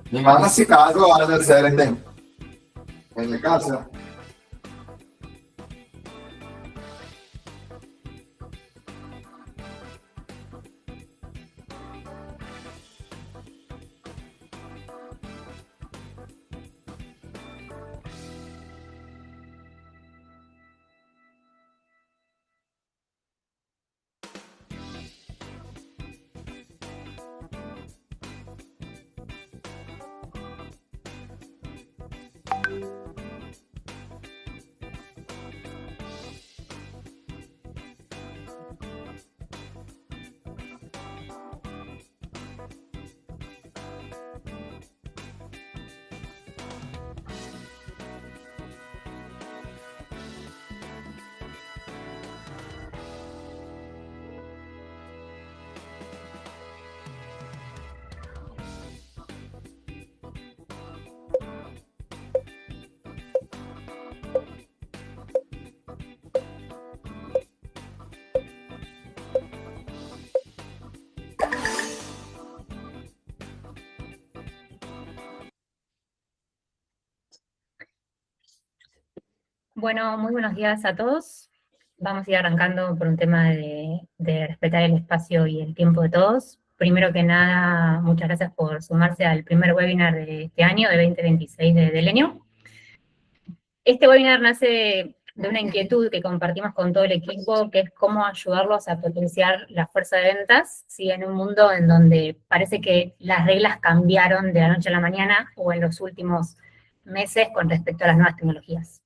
Mi mamá si caso va a hacer en la casa. Bueno, muy buenos días a todos. Vamos a ir arrancando por un tema de respetar el espacio y el tiempo de todos. Primero que nada, muchas gracias por sumarse al primer webinar de este año, de 2026 de Delenio. Este webinar nace de una inquietud que compartimos con todo el equipo, que es cómo ayudarlos a potenciar la fuerza de ventas, ¿sí? En un mundo en donde parece que las reglas cambiaron de la noche a la mañana o en los últimos meses con respecto a las nuevas tecnologías.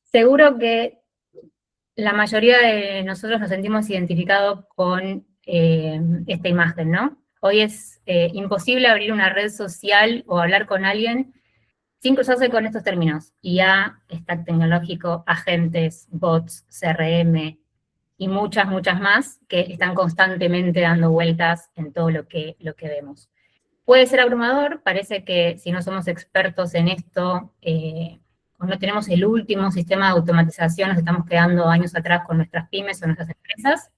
Seguro que la mayoría de nosotros nos sentimos identificados con esta imagen, ¿no? Hoy es imposible abrir una red social o hablar con alguien sin cruzarse con estos términos: IA, stack tecnológico, agentes, bots, CRM y muchas, muchas más que están constantemente dando vueltas en todo lo que vemos. Puede ser abrumador, parece que si no somos expertos en esto, o no tenemos el último sistema de automatización, nos estamos quedando años atrás con nuestras pymes o nuestras empresas.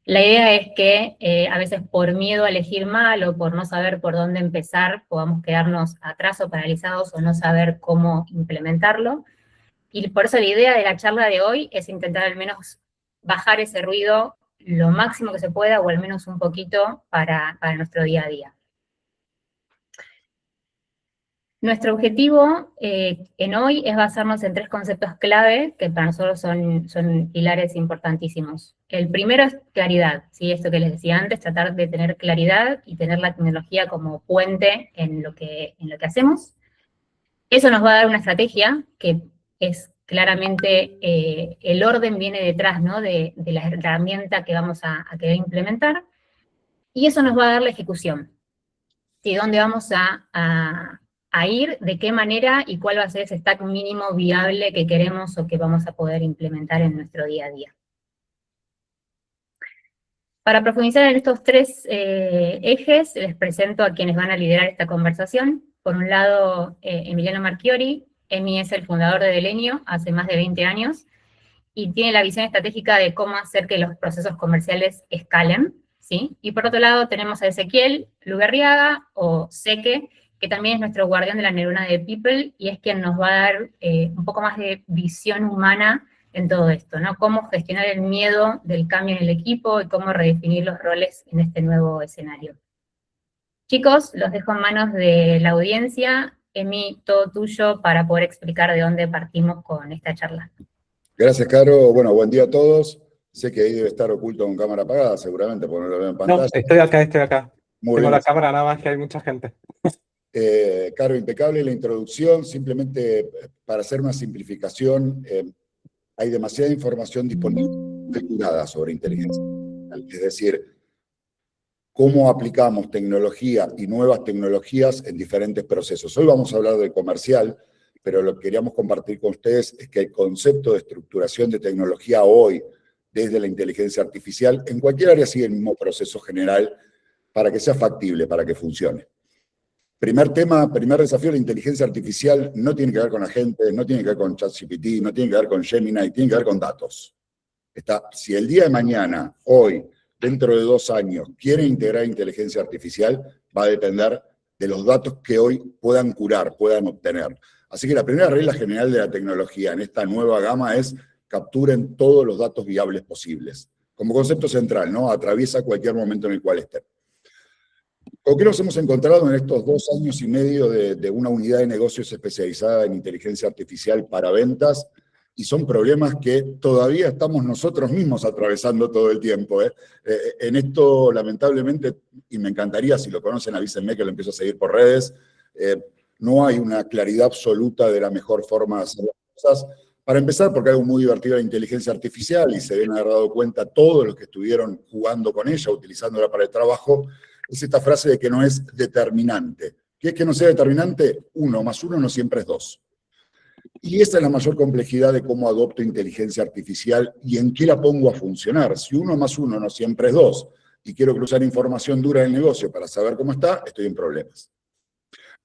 La idea es que a veces por miedo a elegir mal o por no saber por dónde empezar, podamos quedarnos atrás o paralizados o no saber cómo implementarlo. Y por eso la idea de la charla de hoy es intentar al menos bajar ese ruido lo máximo que se pueda, o al menos un poquito, para nuestro día a día. Nuestro objetivo en hoy es basarnos en 3 conceptos clave que para nosotros son pilares importantísimos. El primero es claridad, ¿sí? Esto que les decía antes, tratar de tener claridad y tener la tecnología como puente en lo que hacemos. Eso nos va a dar una estrategia que es claramente, el orden viene detrás, ¿no? de la herramienta que vamos a querer implementar, y eso nos va a dar la ejecución. ¿Sí? ¿Dónde vamos a ir? ¿De qué manera? ¿Y cuál va a ser ese stack mínimo viable que queremos o que vamos a poder implementar en nuestro día a día? Para profundizar en estos 3 ejes, les presento a quienes van a liderar esta conversación. Por un lado, Emiliano Marchiori. Emi es el fundador de Delenio hace más de 20 años y tiene la visión estratégica de cómo hacer que los procesos comerciales escalen, ¿sí? Y por otro lado tenemos a Ezequiel Lugarriaga, o Seque, que también es nuestro guardián de la neurona de People, y es quien nos va a dar un poco más de visión humana en todo esto, ¿no? Cómo gestionar el miedo del cambio en el equipo y cómo redefinir los roles en este nuevo escenario. Chicos, los dejo en manos de la audiencia. Emi, todo tuyo para poder explicar de dónde partimos con esta charla. Gracias, Caro. Bueno, buen día a todos. Sé que ahí debe estar oculto con cámara apagada, seguramente, porque no lo veo en pantalla. No, estoy acá. Muy Tengo bien. la cámara, nada más que hay mucha gente. Caro, impecable la introducción. Simplemente para hacer una simplificación, hay demasiada información disponible sobre inteligencia artificial. Es decir, cómo aplicamos tecnología y nuevas tecnologías en diferentes procesos. Hoy vamos a hablar de comercial, pero lo que queríamos compartir con ustedes es que el concepto de estructuración de tecnología hoy, desde la inteligencia artificial, en cualquier área sigue el mismo proceso general para que sea factible, para que funcione. Primer desafío, la inteligencia artificial no tiene que ver con agentes, no tiene que ver con ChatGPT, no tiene que ver con Gemini, tiene que ver con datos. Si el día de mañana, hoy, dentro de 2 años quieren integrar inteligencia artificial, va a depender de los datos que hoy puedan curar, puedan obtener. Así que la primera regla general de la tecnología en esta nueva gama es capturen todos los datos viables posibles. Como concepto central, ¿no? Atraviesa cualquier momento en el cual estén. ¿Con qué nos hemos encontrado en estos 2 años y medio de una unidad de negocios especializada en inteligencia artificial para ventas? Y son problemas que todavía estamos nosotros mismos atravesando todo el tiempo. En esto, lamentablemente, y me encantaría, si lo conocen, avísenme que lo empiezo a seguir por redes, no hay una claridad absoluta de la mejor forma de hacer las cosas. Para empezar, porque algo muy divertido de la inteligencia artificial, y se deben haber dado cuenta todos los que estuvieron jugando con ella, utilizándola para el trabajo, es esta frase de que no es determinante. ¿Qué es que no sea determinante? 1 más 1 no siempre es 2. Y esa es la mayor complejidad de cómo adopto inteligencia artificial y en qué la pongo a funcionar. Si 1 más 1 no siempre es 2 y quiero cruzar información dura del negocio para saber cómo está, estoy en problemas.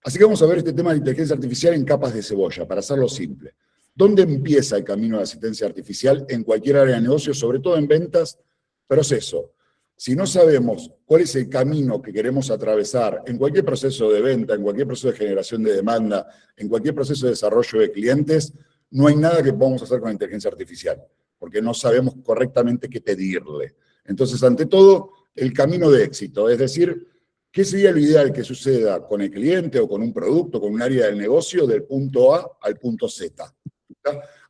Así que vamos a ver este tema de inteligencia artificial en capas de cebolla, para hacerlo simple. ¿Dónde empieza el camino de la asistencia artificial en cualquier área de negocio, sobre todo en ventas? Proceso. Si no sabemos cuál es el camino que queremos atravesar en cualquier proceso de venta, en cualquier proceso de generación de demanda, en cualquier proceso de desarrollo de clientes, no hay nada que podamos hacer con la inteligencia artificial, porque no sabemos correctamente qué pedirle. Entonces, ante todo, el camino de éxito, es decir, ¿qué sería lo ideal que suceda con el cliente o con un producto, con un área del negocio, del punto A al punto Z?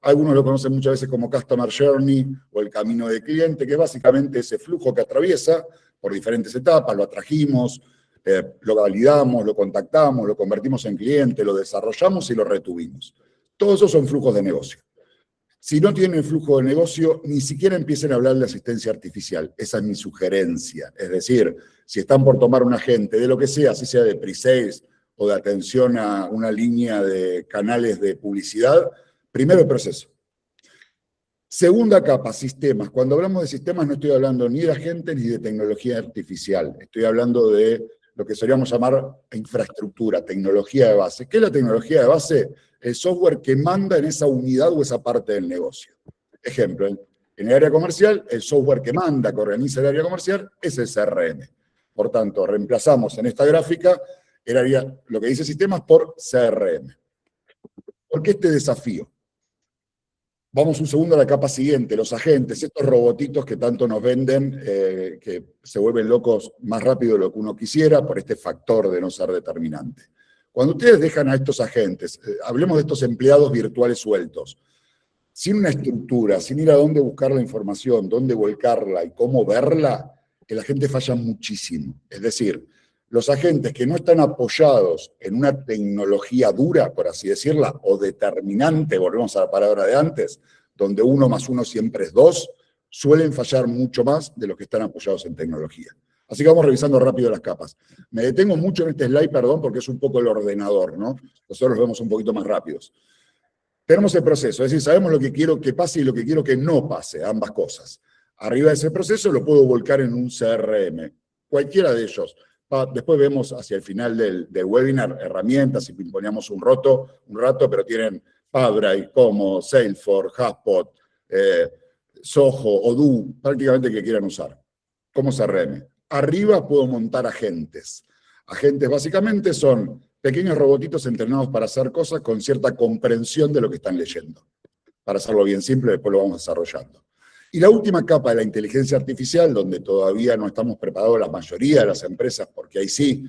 Algunos lo conocen muchas veces como Customer Journey o el camino del cliente, que es básicamente ese flujo que atraviesa por diferentes etapas, lo atrajimos, lo validamos, lo contactamos, lo convertimos en cliente, lo desarrollamos y lo retuvimos. Todos esos son flujos de negocio. Si no tienen flujo de negocio, ni siquiera empiecen a hablar de asistencia artificial. Esa es mi sugerencia. Es decir, si están por tomar un agente de lo que sea, así sea de pre-sales o de atención a una línea de canales de publicidad, primero el proceso. Segunda capa, sistemas. Cuando hablamos de sistemas no estoy hablando ni de agentes ni de tecnología artificial. Estoy hablando de lo que solíamos llamar infraestructura, tecnología de base. ¿Qué es la tecnología de base? El software que manda en esa unidad o esa parte del negocio. Ejemplo, en el área comercial, el software que manda, que organiza el área comercial, es el CRM. Por tanto, reemplazamos en esta gráfica el área, lo que dice sistemas por CRM. ¿Por qué este desafío? Vamos un segundo a la capa siguiente, los agentes, estos robotitos que tanto nos venden, que se vuelven locos más rápido de lo que uno quisiera por este factor de no ser determinante. Cuando ustedes dejan a estos agentes, hablemos de estos empleados virtuales sueltos, sin una estructura, sin ir a dónde buscar la información, dónde volcarla y cómo verla, el agente falla muchísimo. Es decir, los agentes que no están apoyados en una tecnología dura, por así decirla, o determinante, volvemos a la palabra de antes, donde 1 más 1 siempre es 2, suelen fallar mucho más de los que están apoyados en tecnología. Así que vamos revisando rápido las capas. Me detengo mucho en este slide, perdón, porque es un poco el ordenador, ¿no? Nosotros lo vemos un poquito más rápidos. Tenemos el proceso, es decir, sabemos lo que quiero que pase y lo que quiero que no pase, ambas cosas. Arriba de ese proceso lo puedo volcar en un CRM, cualquiera de ellos. Después vemos hacia el final del webinar herramientas y pimponeamos un rato, pero tienen Pabra, Como, Salesforce, HubSpot, Soho, Odoo, prácticamente que quieran usar, como CRM. Arriba puedo montar agentes. Agentes básicamente son pequeños robotitos entrenados para hacer cosas con cierta comprensión de lo que están leyendo. Para hacerlo bien simple, después lo vamos desarrollando. Y la última capa de la inteligencia artificial, donde todavía no estamos preparados la mayoría de las empresas, porque ahí sí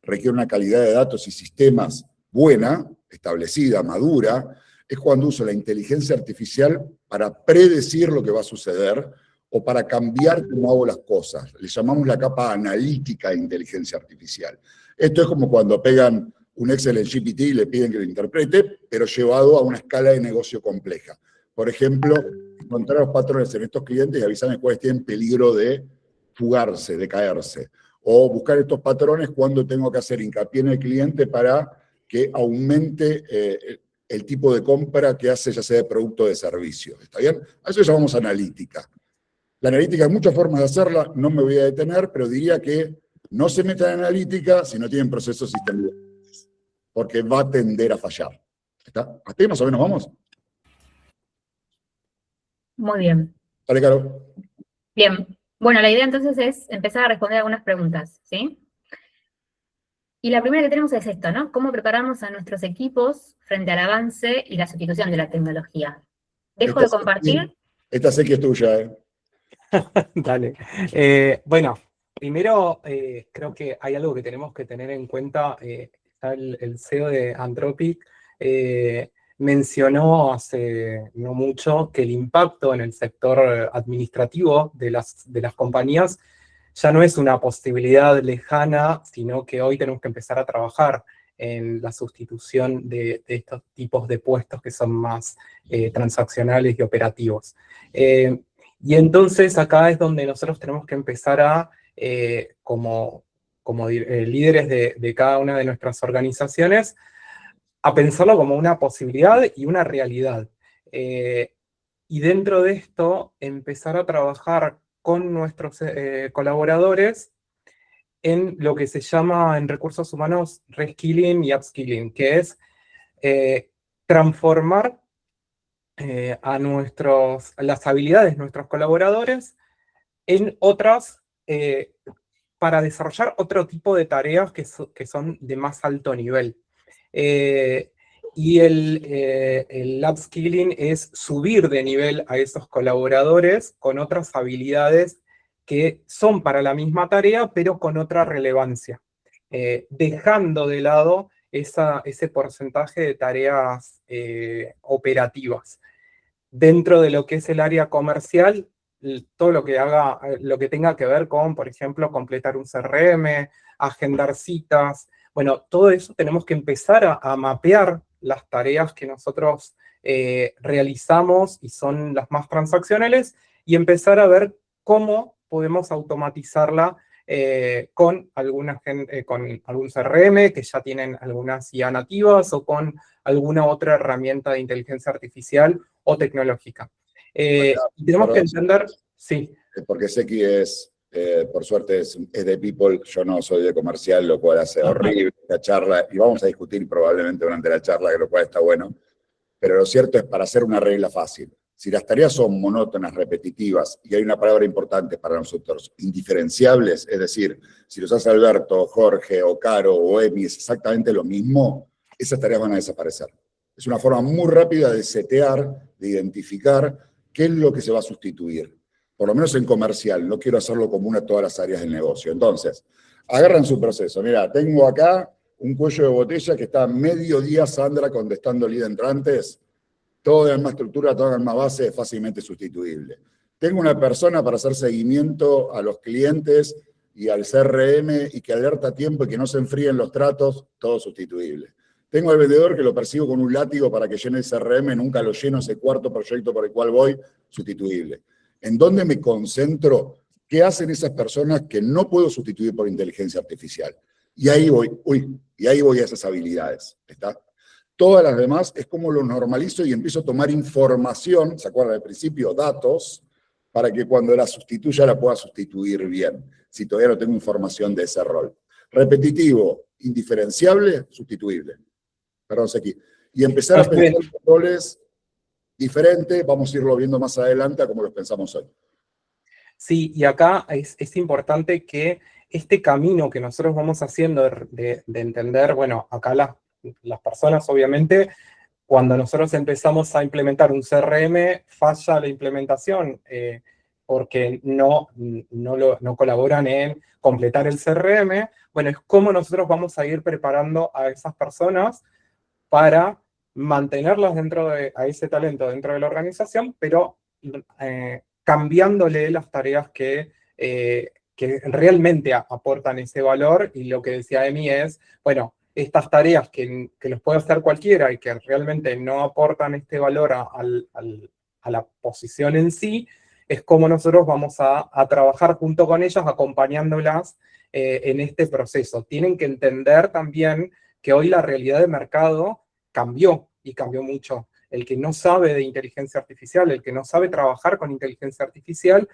requiere una calidad de datos y sistemas buena, establecida, madura, es cuando uso la inteligencia artificial para predecir lo que va a suceder o para cambiar cómo hago las cosas. Le llamamos la capa analítica de inteligencia artificial. Esto es como cuando pegan un Excel en GPT y le piden que lo interprete, pero llevado a una escala de negocio compleja. Por ejemplo, encontrar los patrones en estos clientes y avisarme cuáles tienen peligro de fugarse, de caerse. O buscar estos patrones cuando tengo que hacer hincapié en el cliente para que aumente el tipo de compra que hace, ya sea de producto o de servicio. ¿Está bien? A eso llamamos analítica. La analítica hay muchas formas de hacerla, no me voy a detener, pero diría que no se metan en analítica si no tienen procesos sistemáticos, porque va a tender a fallar. ¿Está? ¿Hasta ahí más o menos vamos? Muy bien. Dale, Caro. Bien. Bueno, la idea entonces es empezar a responder algunas preguntas, ¿sí? Y la primera que tenemos es esto, ¿no? ¿Cómo preparamos a nuestros equipos frente al avance y la sustitución de la tecnología? Dejo de compartir. Esta sé que es tuya, ¿eh? Dale. Bueno, primero creo que hay algo que tenemos que tener en cuenta. Está el CEO de Anthropic, mencionó hace no mucho que el impacto en el sector administrativo de las compañías ya no es una posibilidad lejana, sino que hoy tenemos que empezar a trabajar en la sustitución de estos tipos de puestos que son más transaccionales y operativos. Y entonces acá es donde nosotros tenemos que empezar a, como líderes de cada una de nuestras organizaciones, a pensarlo como una posibilidad y una realidad. Y dentro de esto, empezar a trabajar con nuestros colaboradores en lo que se llama en recursos humanos reskilling y upskilling, que es transformar a las habilidades de nuestros colaboradores en otras, para desarrollar otro tipo de tareas que son de más alto nivel. Y el upskilling es subir de nivel a esos colaboradores con otras habilidades que son para la misma tarea, pero con otra relevancia, dejando de lado ese porcentaje de tareas operativas. Dentro de lo que es el área comercial, todo lo que tenga que ver con, por ejemplo, completar un CRM, agendar citas, bueno, todo eso tenemos que empezar a mapear las tareas que nosotros realizamos y son las más transaccionales y empezar a ver cómo podemos automatizarla con algún CRM que ya tienen algunas IA nativas o con alguna otra herramienta de inteligencia artificial o tecnológica. Tenemos que entender, sí. Porque sé que por suerte es de People, yo no soy de comercial, lo cual hace horrible esta charla, y vamos a discutir probablemente durante la charla, lo cual está bueno, pero lo cierto es para hacer una regla fácil. Si las tareas son monótonas, repetitivas, y hay una palabra importante para nosotros, indiferenciables, es decir, si los hace Alberto, Jorge, o Caro, o Emi, es exactamente lo mismo, esas tareas van a desaparecer. Es una forma muy rápida de setear, de identificar qué es lo que se va a sustituir. Por lo menos en comercial, no quiero hacerlo común a todas las áreas del negocio. Entonces, agarran su proceso. Mira, tengo acá un cuello de botella que está medio día Sandra contestando lead entrantes, todo de la misma estructura, toda la misma base, es fácilmente sustituible. Tengo una persona para hacer seguimiento a los clientes y al CRM y que alerta a tiempo y que no se enfríen los tratos, todo sustituible. Tengo al vendedor que lo persigo con un látigo para que llene el CRM, nunca lo lleno, ese cuarto proyecto por el cual voy, sustituible. ¿En dónde me concentro? ¿Qué hacen esas personas que no puedo sustituir por inteligencia artificial? Y ahí voy, y ahí voy a esas habilidades, ¿está? Todas las demás es como lo normalizo y empiezo a tomar información, ¿se acuerdan del principio? Datos, para que cuando la sustituya la pueda sustituir bien, si todavía no tengo información de ese rol. Repetitivo, indiferenciable, sustituible. Perdón, Seki. Y empezar a pensar roles diferentes, vamos a irlo viendo más adelante a cómo los pensamos hoy. Sí, y acá es importante que este camino que nosotros vamos haciendo de entender, bueno, acá las personas obviamente, cuando nosotros empezamos a implementar un CRM, falla la implementación porque no colaboran en completar el CRM. Bueno, es cómo nosotros vamos a ir preparando a esas personas para mantenerlas a ese talento dentro de la organización, pero cambiándole las tareas que realmente aportan ese valor, y lo que decía Emi es, bueno, estas tareas que los puede hacer cualquiera y que realmente no aportan este valor a la posición en sí, es como nosotros vamos a trabajar junto con ellas, acompañándolas en este proceso. Tienen que entender también que hoy la realidad de mercado cambió, y cambió mucho. El que no sabe de inteligencia artificial, el que no sabe trabajar con inteligencia artificial,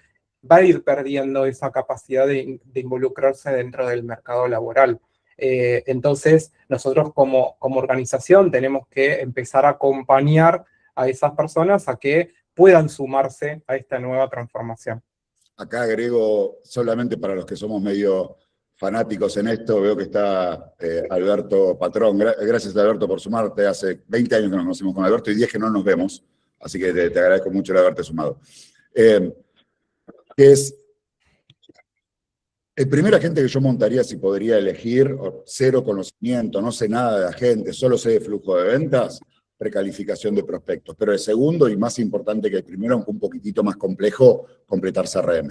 va a ir perdiendo esa capacidad de involucrarse dentro del mercado laboral. Entonces, nosotros como organización tenemos que empezar a acompañar a esas personas a que puedan sumarse a esta nueva transformación. acá agrego solamente para los que somos medio fanáticos en esto, veo que está Alberto Patrón. Gracias, Alberto, por sumarte. Hace 20 años que nos conocemos con Alberto y 10 que no nos vemos, así que te agradezco mucho el haberte sumado. Que es el primer agente que yo montaría si podría elegir, cero conocimiento, no sé nada de agente, solo sé de flujo de ventas, precalificación de prospectos. Pero el segundo, y más importante que el primero, aunque un poquitito más complejo, completar CRM.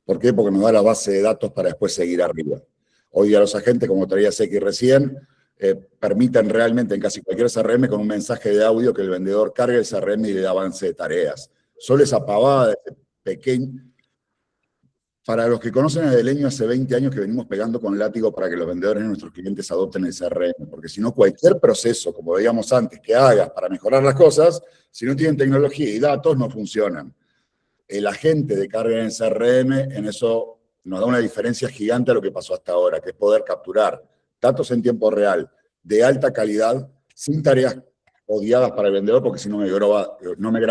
¿Por qué? Porque nos da la base de datos para después seguir arriba. Hoy día los agentes, como traía Seki recién, permiten realmente en casi cualquier CRM con un mensaje de audio que el vendedor cargue el CRM y le da avance de tareas. Solo esa pavada, ese pequeño... Para los que conocen a Delenio, hace 20 años que venimos pegando con látigo para que los vendedores de nuestros clientes adopten el CRM, porque si no, cualquier proceso, como veíamos antes, que hagas para mejorar las cosas, si no tienen tecnología y datos, no funcionan. El agente de carga en el CRM, en eso nos da una diferencia gigante a lo que pasó hasta ahora, que es poder capturar datos en tiempo real, de alta calidad, sin tareas odiadas para el vendedor, porque si no me graba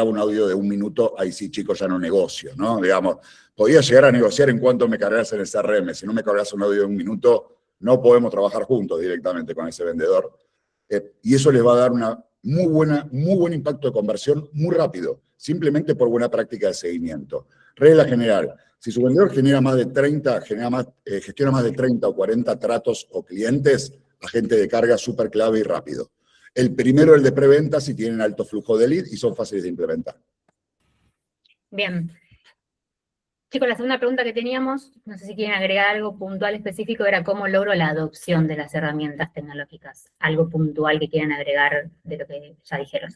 un audio de 1 minuto, ahí sí, chicos, ya no negocio, ¿no? Digamos, podía llegar a negociar en cuanto me cargas en el CRM. Si no me cargas un audio de 1 minuto, no podemos trabajar juntos directamente con ese vendedor. Y eso les va a dar una muy buen impacto de conversión muy rápido, simplemente por buena práctica de seguimiento. Regla general, si su vendedor gestiona más de 30 o 40 tratos o clientes, agente de carga súper clave y rápido. El primero, el de preventa, si tienen alto flujo de lead y son fáciles de implementar. Bien. Chicos, la segunda pregunta que teníamos, no sé si quieren agregar algo puntual específico, era cómo logro la adopción de las herramientas tecnológicas. Algo puntual que quieran agregar de lo que ya dijeron.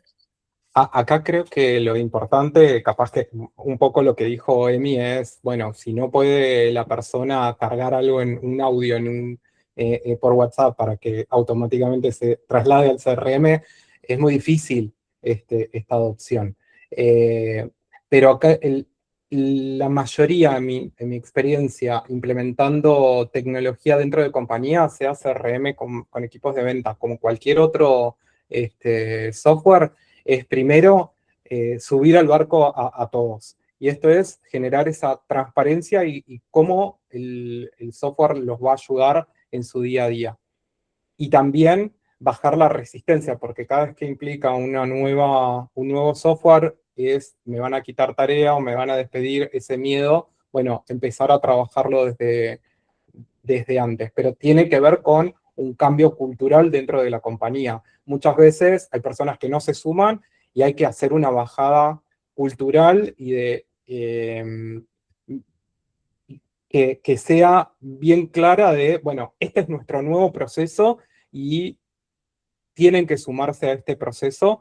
Acá creo que lo importante, capaz que un poco lo que dijo Emi es, bueno, si no puede la persona cargar algo en un audio por WhatsApp para que automáticamente se traslade al CRM, es muy difícil esta adopción. Pero acá la mayoría, en mi experiencia, implementando tecnología dentro de compañías, sea CRM con equipos de ventas, como cualquier otro software, es primero subir al barco a todos. Y esto es generar esa transparencia y cómo el software los va a ayudar en su día a día. Y también bajar la resistencia, porque cada vez que implica un nuevo software me van a quitar tarea o me van a despedir, ese miedo, bueno, empezar a trabajarlo desde antes. Pero tiene que ver con un cambio cultural dentro de la compañía. Muchas veces hay personas que no se suman y hay que hacer una bajada cultural y que sea bien clara de, bueno, este es nuestro nuevo proceso y tienen que sumarse a este proceso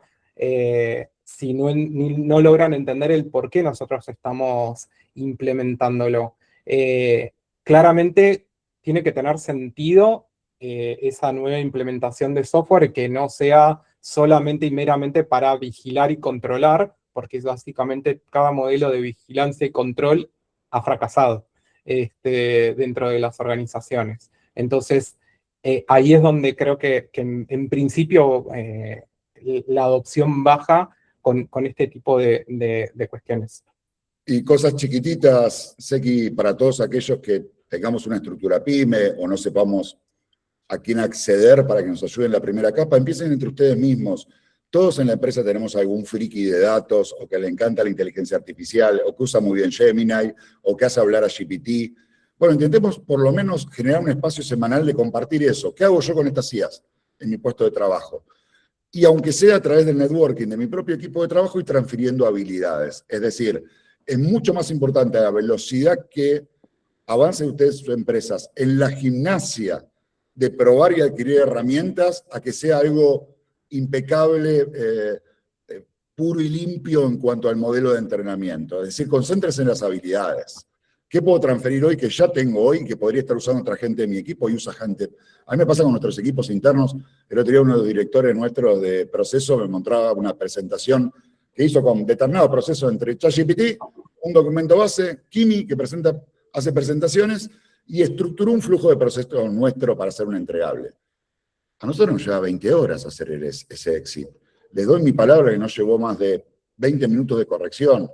si no logran entender el por qué nosotros estamos implementándolo. Claramente tiene que tener sentido esa nueva implementación de software, que no sea solamente y meramente para vigilar y controlar, porque básicamente cada modelo de vigilancia y control ha fracasado dentro de las organizaciones. Entonces, ahí es donde creo que en principio la adopción baja con este tipo de cuestiones. Y cosas chiquititas, Seki, para todos aquellos que tengamos una estructura pyme o no sepamos a quién acceder para que nos ayuden en la primera capa, empiecen entre ustedes mismos. Todos en la empresa tenemos algún friki de datos, o que le encanta la inteligencia artificial, o que usa muy bien Gemini, o que hace hablar a GPT. Bueno, intentemos por lo menos generar un espacio semanal de compartir eso. ¿Qué hago yo con estas IAs en mi puesto de trabajo? Y aunque sea a través del networking de mi propio equipo de trabajo y transfiriendo habilidades. Es decir, es mucho más importante la velocidad que avancen ustedes sus empresas en la gimnasia de probar y adquirir herramientas a que sea algo impecable, puro y limpio en cuanto al modelo de entrenamiento. Es decir, concéntrense en las habilidades. ¿Qué puedo transferir hoy que ya tengo hoy, que podría estar usando otra gente de mi equipo y usa gente? A mí me pasa con nuestros equipos internos. El otro día uno de los directores nuestros de proceso me mostraba una presentación que hizo con determinado proceso entre ChatGPT, un documento base, Kimi, que hace presentaciones, y estructuró un flujo de proceso nuestro para hacer un entregable. A nosotros nos lleva 20 horas hacer ese exit. Les doy mi palabra que no llevó más de 20 minutos de corrección.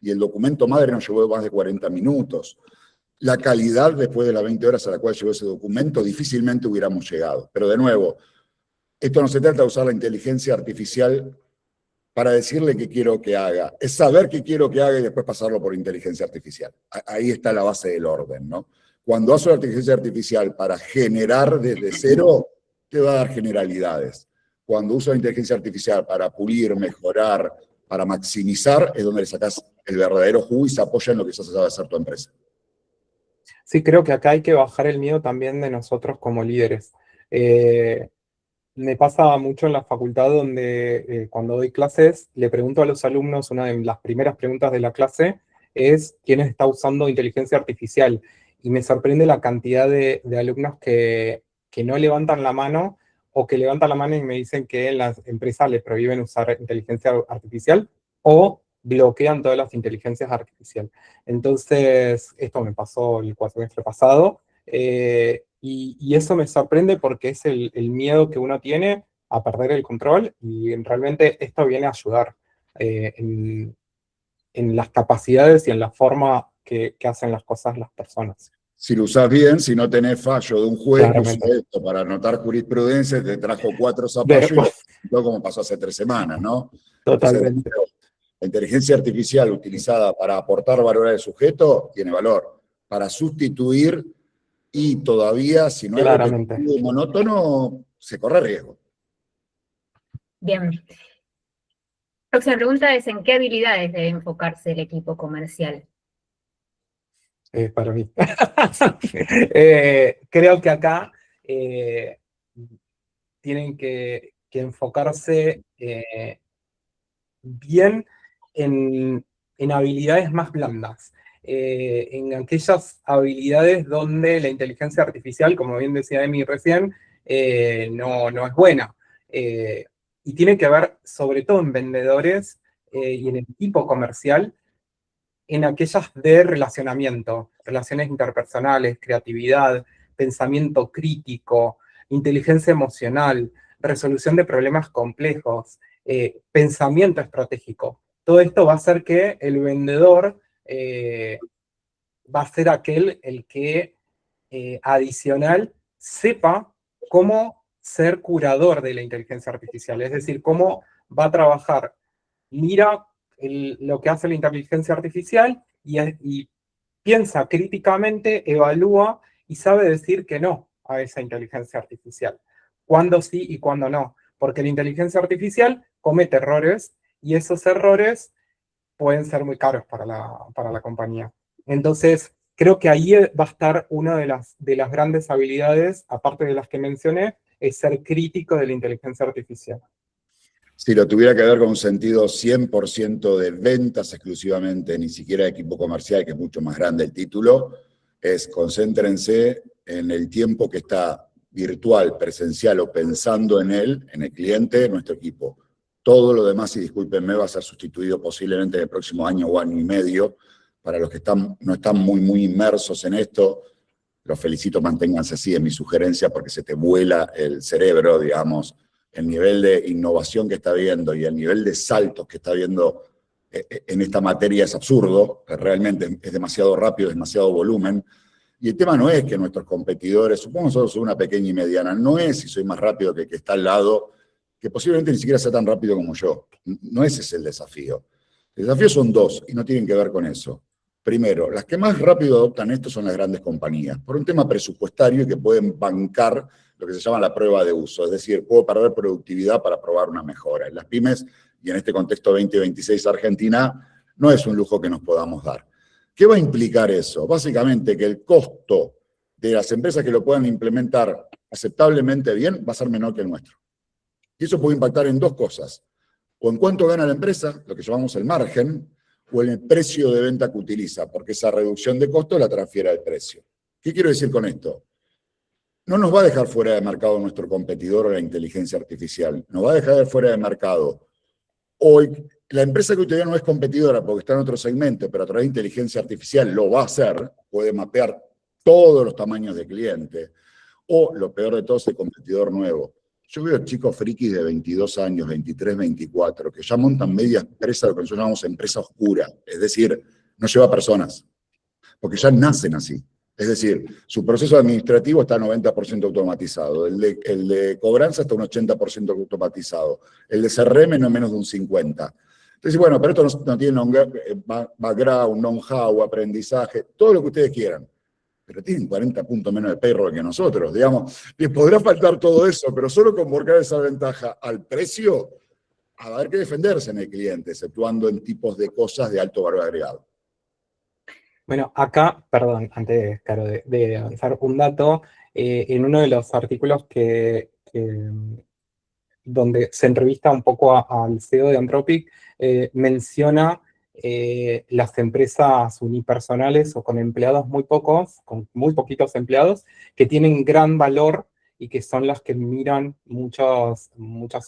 y el documento madre nos llevó más de 40 minutos. La calidad después de las 20 horas a la cual llegó ese documento, difícilmente hubiéramos llegado. Pero de nuevo, esto no se trata de usar la inteligencia artificial para decirle qué quiero que haga. Es saber qué quiero que haga y después pasarlo por inteligencia artificial. Ahí está la base del orden, ¿no? Cuando hago la inteligencia artificial para generar desde cero, te va a dar generalidades. Cuando uso la inteligencia artificial para pulir, mejorar, para maximizar, es donde le sacas el verdadero jugo y se apoya en lo que ya sabe hacer tu empresa. Sí, creo que acá hay que bajar el miedo también de nosotros como líderes. Me pasa mucho en la facultad donde cuando doy clases, le pregunto a los alumnos, una de las primeras preguntas de la clase es ¿quién está usando inteligencia artificial? Y me sorprende la cantidad de alumnos que no levantan la mano o que levantan la mano y me dicen que en las empresas les prohíben usar inteligencia artificial o bloquean todas las inteligencias artificiales. Entonces, esto me pasó el cuatrimestre pasado. Y eso me sorprende porque es el miedo que uno tiene a perder el control y realmente esto viene a ayudar en las capacidades y en la forma que hacen las cosas las personas. Si lo usás bien, si no tenés fallo de un juez que usó Claramente. esto para anotar jurisprudencia, te trajo 4 zapallos y lo presentó como pasó hace 3 semanas, ¿no? Totalmente. Entonces, la inteligencia artificial utilizada para aportar valor al sujeto tiene valor. Para sustituir y todavía, si no es Claramente. repetitivo y monótono, se corre riesgo. Bien. Próxima pregunta es, ¿en qué habilidades debe enfocarse el equipo comercial? Para mí. Creo que acá tienen que enfocarse bien en habilidades más blandas, en aquellas habilidades donde la inteligencia artificial, como bien decía Emi recién, no es buena. Y tiene que ver, sobre todo en vendedores y en el equipo comercial, en aquellas de relacionamiento, relaciones interpersonales, creatividad, pensamiento crítico, inteligencia emocional, resolución de problemas complejos, pensamiento estratégico. Todo esto va a hacer que el vendedor va a ser aquel el que adicional sepa cómo ser curador de la inteligencia artificial, es decir, cómo va a trabajar. Mira lo que hace la inteligencia artificial y piensa críticamente, evalúa y sabe decir que no a esa inteligencia artificial. Cuándo sí y cuándo no. Porque la inteligencia artificial comete errores y esos errores pueden ser muy caros para la compañía. Entonces, creo que ahí va a estar una de las grandes habilidades, aparte de las que mencioné, es ser crítico de la inteligencia artificial. Si lo tuviera que ver con un sentido 100% de ventas exclusivamente, ni siquiera de equipo comercial, que es mucho más grande el título, es concéntrense en el tiempo que está virtual, presencial o pensando en él, en el cliente, nuestro equipo. Todo lo demás, y discúlpenme, va a ser sustituido posiblemente en el próximo año o año y medio. Para los que no están muy inmersos en esto, los felicito, manténganse así, en mi sugerencia, porque se te vuela el cerebro, digamos. El nivel de innovación que está habiendo y el nivel de saltos que está habiendo en esta materia es absurdo, realmente es demasiado rápido, es demasiado volumen. Y el tema no es que nuestros competidores, supongo que nosotros somos una pequeña y mediana, no es si soy más rápido que el que está al lado, que posiblemente ni siquiera sea tan rápido como yo. No ese es el desafío. El desafío son dos y no tienen que ver con eso. Primero, las que más rápido adoptan esto son las grandes compañías, por un tema presupuestario que pueden bancar lo que se llama la prueba de uso, es decir, puedo perder productividad para probar una mejora. En las pymes, y en este contexto 2026 Argentina, no es un lujo que nos podamos dar. ¿Qué va a implicar eso? Básicamente que el costo de las empresas que lo puedan implementar aceptablemente bien va a ser menor que el nuestro. Y eso puede impactar en dos cosas. O en cuánto gana la empresa, lo que llamamos el margen, o en el precio de venta que utiliza, porque esa reducción de costo la transfiere al precio. ¿Qué quiero decir con esto? No nos va a dejar fuera de mercado nuestro competidor o la inteligencia artificial. Nos va a dejar fuera de mercado. Hoy, la empresa que todavía no es competidora porque está en otro segmento, pero a través de inteligencia artificial lo va a hacer, puede mapear todos los tamaños de cliente. O, lo peor de todo, es el competidor nuevo. Yo veo chicos frikis de 22 años, 23, 24, que ya montan media empresa, lo que nosotros llamamos empresa oscura, es decir, no lleva personas, porque ya nacen así. Es decir, su proceso administrativo está 90% automatizado, el de cobranza está un 80% automatizado, el de CRM no menos de un 50%. Entonces, bueno, pero esto no tiene background, know-how, aprendizaje, todo lo que ustedes quieran. Pero tienen 40 puntos menos de payroll que nosotros, digamos. Les podrá faltar todo eso, pero solo con volcar esa ventaja al precio, a haber que defenderse en el cliente, exceptuando en tipos de cosas de alto valor agregado. Bueno, acá, perdón, antes, Caro, de avanzar un dato, en uno de los artículos donde se entrevista un poco al CEO de Anthropic, menciona las empresas unipersonales o con empleados muy pocos, con muy poquitos empleados, que tienen gran valor y que son las que miran muchas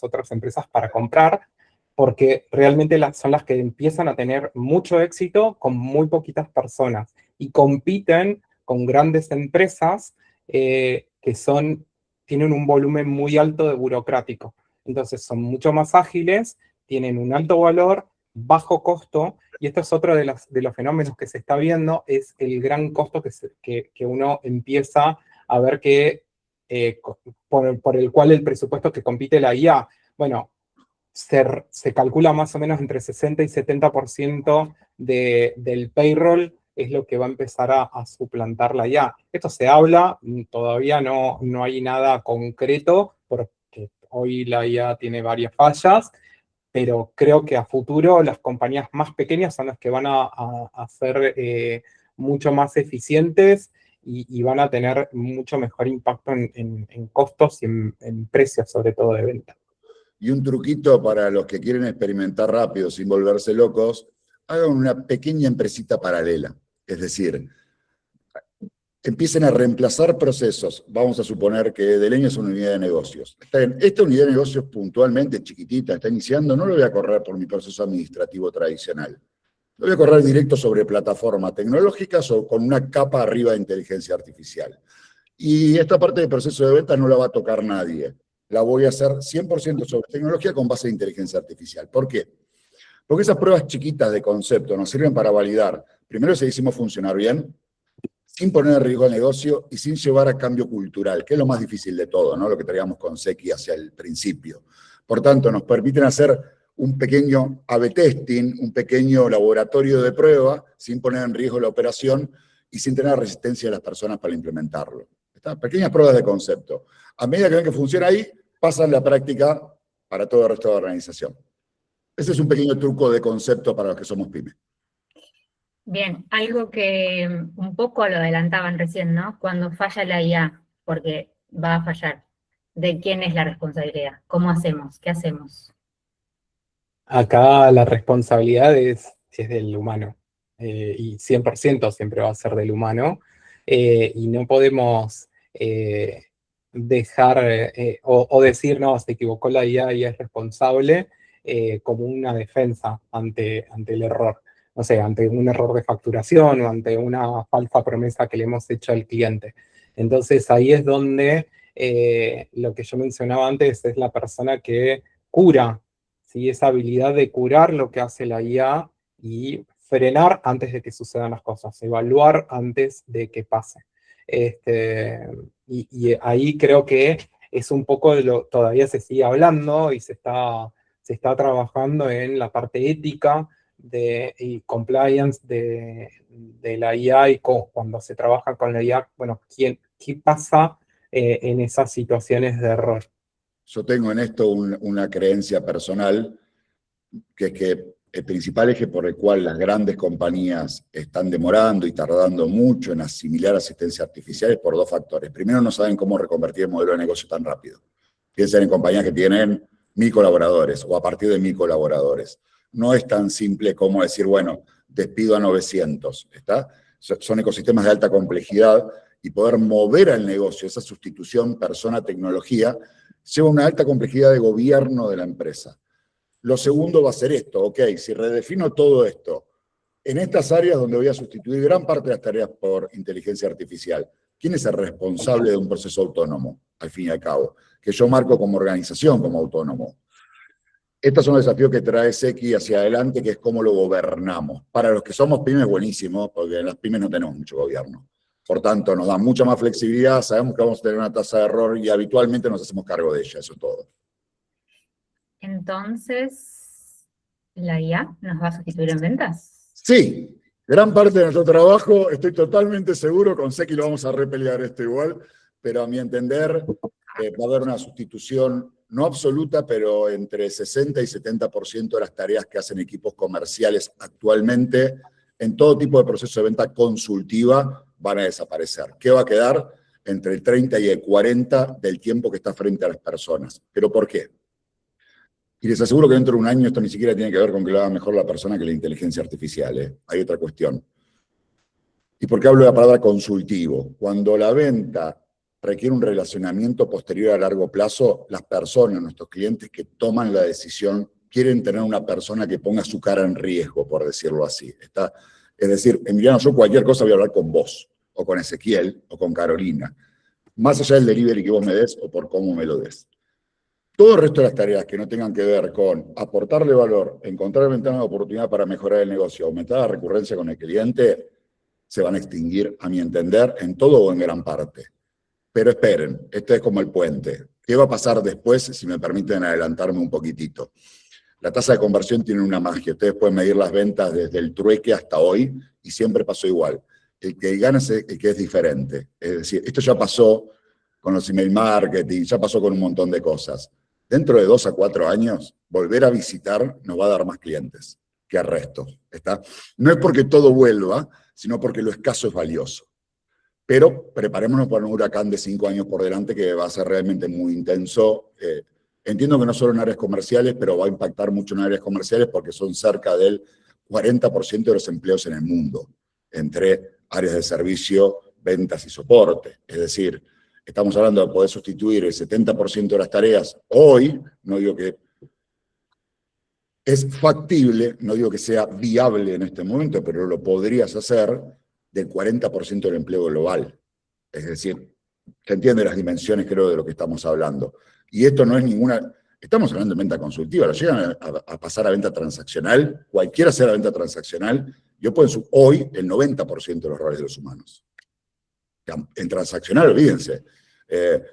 otras empresas para comprar, porque realmente son las que empiezan a tener mucho éxito con muy poquitas personas y compiten con grandes empresas tienen un volumen muy alto de burocrático. Entonces son mucho más ágiles, tienen un alto valor, bajo costo, y esto es otro de los fenómenos que se está viendo, es el gran costo que uno empieza a ver que por el cual el presupuesto que compite la IA, bueno, se calcula más o menos entre 60 y 70% del payroll es lo que va a empezar a suplantar la IA. Esto se habla, todavía no hay nada concreto, porque hoy la IA tiene varias fallas, pero creo que a futuro las compañías más pequeñas son las que van a ser mucho más eficientes y van a tener mucho mejor impacto en costos y en precios, sobre todo de venta. Y un truquito para los que quieren experimentar rápido sin volverse locos, hagan una pequeña empresita paralela. Es decir, empiecen a reemplazar procesos. Vamos a suponer que Delenio es una unidad de negocios. Esta unidad de negocios puntualmente chiquitita, está iniciando, no lo voy a correr por mi proceso administrativo tradicional. Lo voy a correr directo sobre plataformas tecnológicas o con una capa arriba de inteligencia artificial. Y esta parte del proceso de ventas no la va a tocar nadie. La voy a hacer 100% sobre tecnología con base de inteligencia artificial. ¿Por qué? Porque esas pruebas chiquitas de concepto nos sirven para validar, primero, si hicimos funcionar bien, sin poner en riesgo el negocio y sin llevar a cambio cultural, que es lo más difícil de todo, ¿no? Lo que traíamos con Seki hacia el principio. Por tanto, nos permiten hacer un pequeño A/B testing, un pequeño laboratorio de prueba, sin poner en riesgo la operación y sin tener resistencia de las personas para implementarlo. ¿Está? Pequeñas pruebas de concepto. A medida que ven que funciona ahí, pasan la práctica para todo el resto de la organización. Ese es un pequeño truco de concepto para los que somos pymes. Bien, algo que un poco lo adelantaban recién, ¿no? Cuando falla la IA, porque va a fallar, ¿de quién es la responsabilidad? ¿Cómo hacemos? ¿Qué hacemos? Acá la responsabilidad es del humano, y 100% siempre va a ser del humano, y no podemos dejar o decir, no, se equivocó la IA y es responsable, como una defensa ante el error. No sé, ante un error de facturación o ante una falsa promesa que le hemos hecho al cliente. Entonces ahí es donde lo que yo mencionaba antes es la persona que cura, ¿sí? Esa habilidad de curar lo que hace la IA y frenar antes de que sucedan las cosas, evaluar antes de que pase. Y ahí creo que es un poco de lo todavía se sigue hablando y se está trabajando en la parte ética y compliance de la IA y cuando se trabaja con la IA, bueno, ¿qué pasa en esas situaciones de error? Yo tengo en esto una creencia personal, que es que el principal eje por el cual las grandes compañías están demorando y tardando mucho en asimilar asistencia artificial es por dos factores. Primero, no saben cómo reconvertir el modelo de negocio tan rápido. Piensen en compañías que tienen 1000 colaboradores o a partir de 1000 colaboradores. No es tan simple como decir, bueno, despido a 900. ¿Está? Son ecosistemas de alta complejidad y poder mover al negocio, esa sustitución persona-tecnología, lleva una alta complejidad de gobierno de la empresa. Lo segundo va a ser esto, ok, si redefino todo esto, en estas áreas donde voy a sustituir gran parte de las tareas por inteligencia artificial, ¿quién es el responsable de un proceso autónomo, al fin y al cabo? que yo marco como organización, como autónomo. Estos son los desafíos que trae SECI hacia adelante, que es cómo lo gobernamos. Para los que somos pymes, buenísimo, porque en las pymes no tenemos mucho gobierno. Por tanto, nos da mucha más flexibilidad, sabemos que vamos a tener una tasa de error y habitualmente nos hacemos cargo de ella, eso es todo. Entonces, ¿la IA nos va a sustituir en ventas? Sí, gran parte de nuestro trabajo, estoy totalmente seguro, con SECI lo vamos a repelear esto igual, pero a mi entender va a haber una sustitución no absoluta, pero entre 60 y 70% de las tareas que hacen equipos comerciales actualmente en todo tipo de proceso de venta consultiva van a desaparecer. ¿Qué va a quedar? Entre el 30 y el 40 del tiempo que está frente a las personas. ¿Pero por qué? Y les aseguro que dentro de un año esto ni siquiera tiene que ver con que lo haga mejor la persona que la inteligencia artificial, ¿eh? Hay otra cuestión. ¿Y por qué hablo de la palabra consultivo? Cuando la venta requiere un relacionamiento posterior a largo plazo, las personas, nuestros clientes que toman la decisión, quieren tener una persona que ponga su cara en riesgo, por decirlo así. Es decir, Emiliano, yo cualquier cosa voy a hablar con vos, o con Ezequiel, o con Carolina, más allá del delivery que vos me des o por cómo me lo des. Todo el resto de las tareas que no tengan que ver con aportarle valor, encontrar ventanas de oportunidad para mejorar el negocio, aumentar la recurrencia con el cliente, se van a extinguir, a mi entender, en todo o en gran parte. Pero esperen, este es como el puente. ¿Qué va a pasar después, si me permiten adelantarme un poquitito? La tasa de conversión tiene una magia. Ustedes pueden medir las ventas desde el trueque hasta hoy y siempre pasó igual. El que gana es el que es diferente. Es decir, esto ya pasó con los email marketing, ya pasó con un montón de cosas. Dentro de 2 a 4 años, volver a visitar nos va a dar más clientes que al resto. ¿Está? No es porque todo vuelva, sino porque lo escaso es valioso. Pero preparémonos para un huracán de 5 años por delante que va a ser realmente muy intenso. Entiendo que no solo en áreas comerciales, pero va a impactar mucho en áreas comerciales porque son cerca del 40% de los empleos en el mundo, entre áreas de servicio, ventas y soporte. Es decir, estamos hablando de poder sustituir el 70% de las tareas hoy, no digo que es factible, no digo que sea viable en este momento, pero lo podrías hacer del 40% del empleo global. Es decir, se entienden las dimensiones, creo, de lo que estamos hablando. Y esto no es ninguna... Estamos hablando de venta consultiva, lo llegan a pasar a venta transaccional, cualquiera sea la venta transaccional, yo puedo hoy el 90% de los roles de los humanos. En transaccional, olvídense.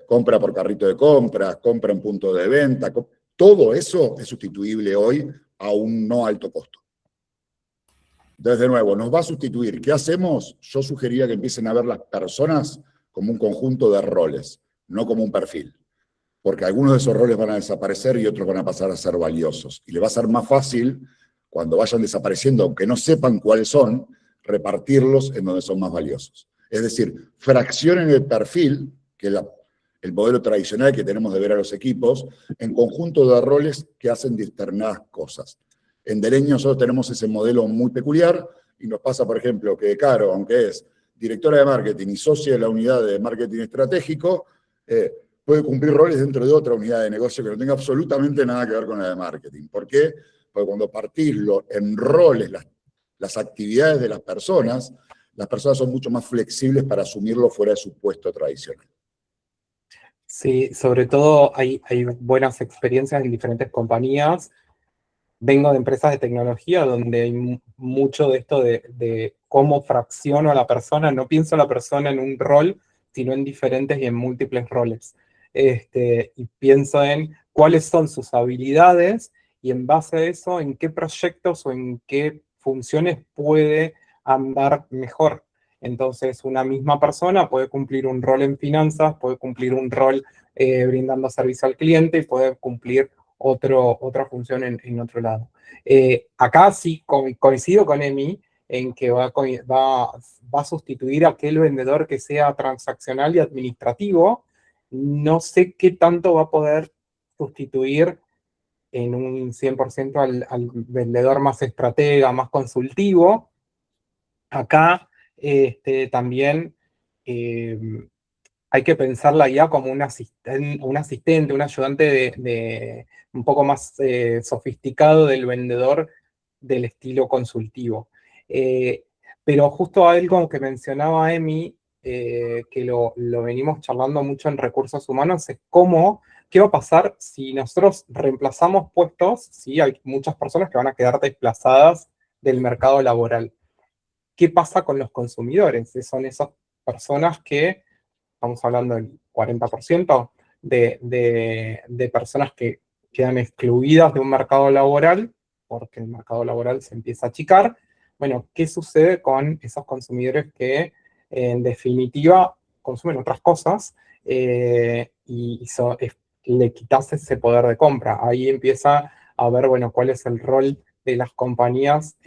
Compra por carrito de compras, compra en punto de venta, todo eso es sustituible hoy a un no alto costo. Entonces, de nuevo, nos va a sustituir. ¿Qué hacemos? Yo sugería que empiecen a ver las personas como un conjunto de roles, no como un perfil. Porque algunos de esos roles van a desaparecer y otros van a pasar a ser valiosos. Y le va a ser más fácil, cuando vayan desapareciendo, aunque no sepan cuáles son, repartirlos en donde son más valiosos. Es decir, fraccionen el perfil, que es el modelo tradicional que tenemos de ver a los equipos, en conjunto de roles que hacen determinadas cosas. En Dereño nosotros tenemos ese modelo muy peculiar y nos pasa, por ejemplo, que Caro, aunque es directora de marketing y socia de la unidad de marketing estratégico, puede cumplir roles dentro de otra unidad de negocio que no tenga absolutamente nada que ver con la de marketing. ¿Por qué? Porque cuando partís en roles las actividades de las personas son mucho más flexibles para asumirlo fuera de su puesto tradicional. Sí, sobre todo hay buenas experiencias en diferentes compañías. Vengo de empresas de tecnología donde hay mucho de esto de cómo fracciono a la persona. No pienso a la persona en un rol, sino en diferentes y en múltiples roles. Y pienso en cuáles son sus habilidades y en base a eso, en qué proyectos o en qué funciones puede andar mejor. Entonces, una misma persona puede cumplir un rol en finanzas, puede cumplir un rol brindando servicio al cliente y puede cumplir otra función en otro lado. Acá sí coincido con Emi en que va a sustituir a aquel vendedor que sea transaccional y administrativo. No sé qué tanto va a poder sustituir en un 100% al vendedor más estratega, más consultivo. Acá también hay que pensarla ya como un asistente, un ayudante un poco más sofisticado del vendedor del estilo consultivo. Pero justo algo que mencionaba Emi, que lo venimos charlando mucho en recursos humanos, es cómo ¿qué va a pasar si nosotros reemplazamos puestos? Sí, hay muchas personas que van a quedar desplazadas del mercado laboral. ¿Qué pasa con los consumidores? Son esas personas que, estamos hablando del 40% de personas que quedan excluidas de un mercado laboral, porque el mercado laboral se empieza a achicar. Bueno, ¿qué sucede con esos consumidores que, en definitiva, consumen otras cosas le quitas ese poder de compra? Ahí empieza a ver, bueno, cuál es el rol de las compañías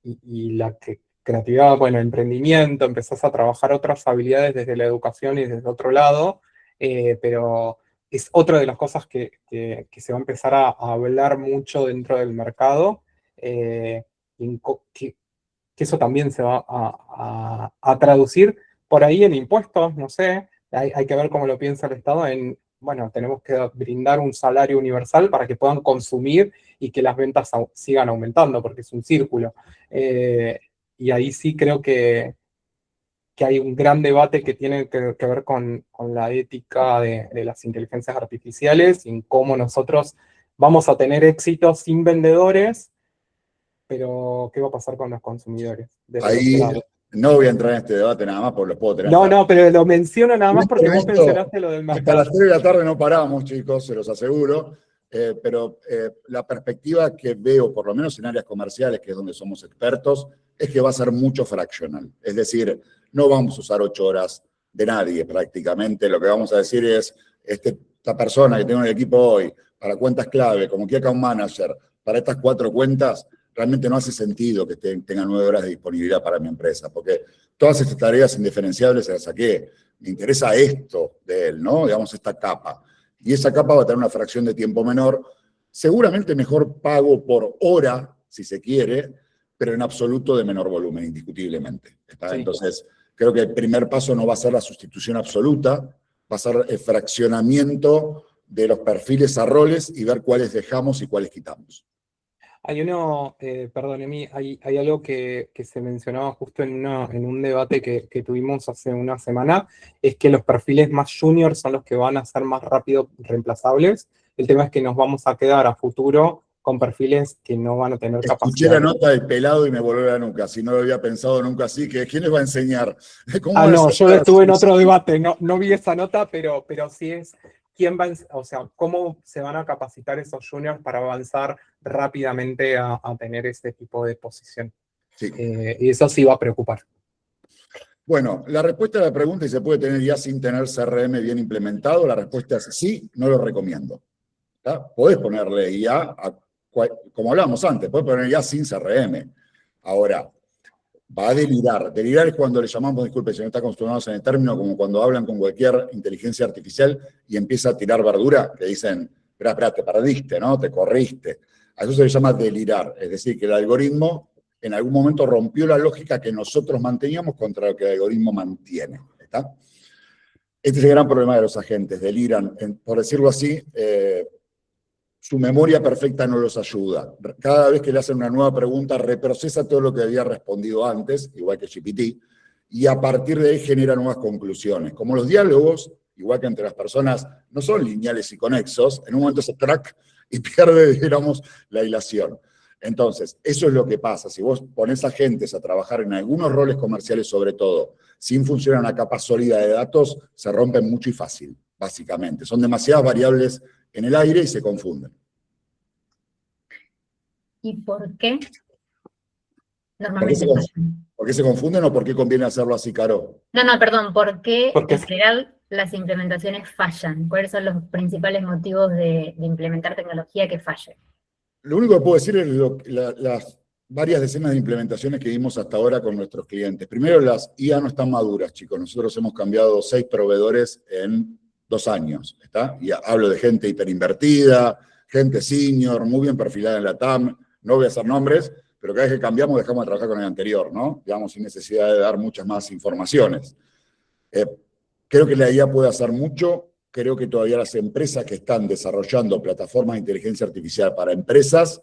y la creatividad, bueno, emprendimiento, empezás a trabajar otras habilidades desde la educación y desde otro lado, pero es otra de las cosas que se va a empezar a hablar mucho dentro del mercado, que eso también se va a traducir por ahí en impuestos, no sé, hay que ver cómo lo piensa el Estado bueno, tenemos que brindar un salario universal para que puedan consumir y que las ventas sigan aumentando, porque es un círculo. Y ahí sí creo que hay un gran debate que tiene que ver con la ética de las inteligencias artificiales y en cómo nosotros vamos a tener éxito sin vendedores, pero ¿qué va a pasar con los consumidores? Ahí no voy a entrar en este debate nada más, porque lo puedo tener. No, pero lo menciono nada más porque vos mencionaste lo del mercado. Hasta las 3 de la tarde no paramos, chicos, se los aseguro. Pero la perspectiva que veo, por lo menos en áreas comerciales, que es donde somos expertos, es que va a ser mucho fractional. Es decir, no vamos a usar 8 horas de nadie prácticamente. Lo que vamos a decir es, esta persona que tengo en el equipo hoy, para cuentas clave, como Key Account Manager, para estas 4 cuentas, realmente no hace sentido que tenga 9 horas de disponibilidad para mi empresa, porque todas estas tareas indiferenciables se las saqué. Me interesa esto de él, ¿no? Digamos, esta capa. Y esa capa va a tener una fracción de tiempo menor, seguramente mejor pago por hora, si se quiere, pero en absoluto de menor volumen, indiscutiblemente. ¿Está? Sí. Entonces, creo que el primer paso no va a ser la sustitución absoluta, va a ser el fraccionamiento de los perfiles a roles y ver cuáles dejamos y cuáles quitamos. Hay hay algo que se mencionaba justo en un debate que tuvimos hace una semana, es que los perfiles más junior son los que van a ser más rápido reemplazables. El tema es que nos vamos a quedar a futuro con perfiles que no van a tener capacidad. Escuché la nota del pelado y me volvió la nuca, si no lo había pensado nunca así, que ¿quién les va a enseñar? No, yo estuve en otro debate, no vi esa nota, pero sí es... ¿cómo se van a capacitar esos juniors para avanzar rápidamente a tener este tipo de posición? Sí. Y eso sí va a preocupar. Bueno, la respuesta a la pregunta, ¿y se puede tener ya sin tener CRM bien implementado? La respuesta es sí, no lo recomiendo. ¿Está? Podés ponerle IA, como hablábamos antes, podés poner IA sin CRM. Ahora, va a delirar. Delirar es cuando le llamamos, disculpe, si no está acostumbrados en el término, como cuando hablan con cualquier inteligencia artificial y empieza a tirar verdura, que dicen, espera, te perdiste, ¿no? Te corriste. A eso se le llama delirar. Es decir, que el algoritmo en algún momento rompió la lógica que nosotros manteníamos contra lo que el algoritmo mantiene. ¿Está? Este es el gran problema de los agentes. Deliran, por decirlo así, su memoria perfecta no los ayuda. Cada vez que le hacen una nueva pregunta, reprocesa todo lo que había respondido antes, igual que GPT, y a partir de ahí genera nuevas conclusiones. Como los diálogos, igual que entre las personas, no son lineales y conexos, en un momento se crack y pierde, digamos, la hilación. Entonces, eso es lo que pasa. Si vos pones agentes a trabajar en algunos roles comerciales, sobre todo, sin funcionar una capa sólida de datos, se rompen mucho y fácil, básicamente. Son demasiadas variables en el aire y se confunden. ¿Y por qué? Normalmente ¿Por qué se confunden o por qué conviene hacerlo así, Caro? No, perdón, ¿por qué en general las implementaciones fallan? ¿Cuáles son los principales motivos de implementar tecnología que falle? Lo único que puedo decir es las varias decenas de implementaciones que vimos hasta ahora con nuestros clientes. Primero, las IA no están maduras, chicos. Nosotros hemos cambiado 6 proveedores en 2 años, ¿está? Y hablo de gente hiperinvertida, gente senior, muy bien perfilada en la TAM, no voy a hacer nombres, pero cada vez que cambiamos dejamos de trabajar con el anterior, ¿no? Digamos, sin necesidad de dar muchas más informaciones. Creo que la IA puede hacer mucho, creo que todavía las empresas que están desarrollando plataformas de inteligencia artificial para empresas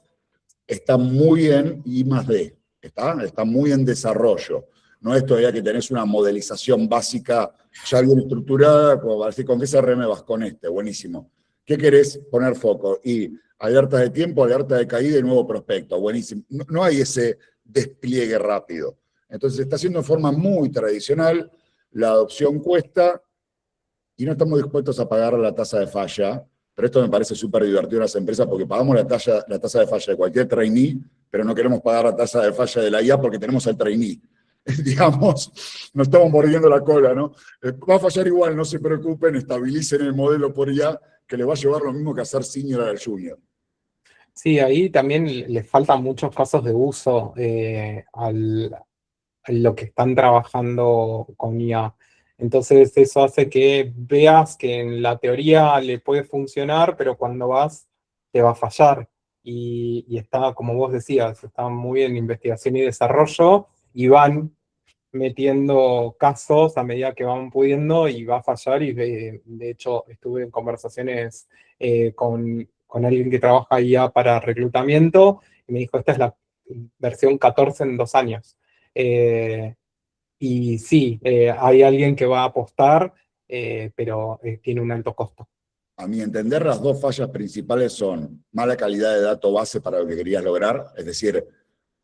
están muy en I+D, están muy en desarrollo. No es todavía que tenés una modelización básica ya bien estructurada, como para decir, ¿con qué CRM vas con este? Buenísimo. ¿Qué querés poner foco? Y alerta de tiempo, alerta de caída y nuevo prospecto. Buenísimo. No hay ese despliegue rápido. Entonces se está haciendo de forma muy tradicional, la adopción cuesta y no estamos dispuestos a pagar la tasa de falla, pero esto me parece súper divertido en las empresas porque pagamos la tasa de falla de cualquier trainee, pero no queremos pagar la tasa de falla de la IA porque tenemos al trainee. Digamos, nos estamos mordiendo la cola, ¿no? Va a fallar igual, no se preocupen, estabilicen el modelo por IA, que le va a llevar lo mismo que hacer senior al junior. Sí, ahí también les faltan muchos casos de uso a lo que están trabajando con IA. Entonces eso hace que veas que en la teoría le puede funcionar, pero cuando vas te va a fallar. Y está, como vos decías, está muy en investigación y desarrollo y van metiendo casos a medida que van pudiendo y va a fallar. Y de hecho estuve en conversaciones con alguien que trabaja IA para reclutamiento y me dijo, esta es la versión 14 en 2 años. Y sí, hay alguien que va a apostar, pero tiene un alto costo. A mi entender, las dos fallas principales son mala calidad de dato base para lo que querías lograr, es decir,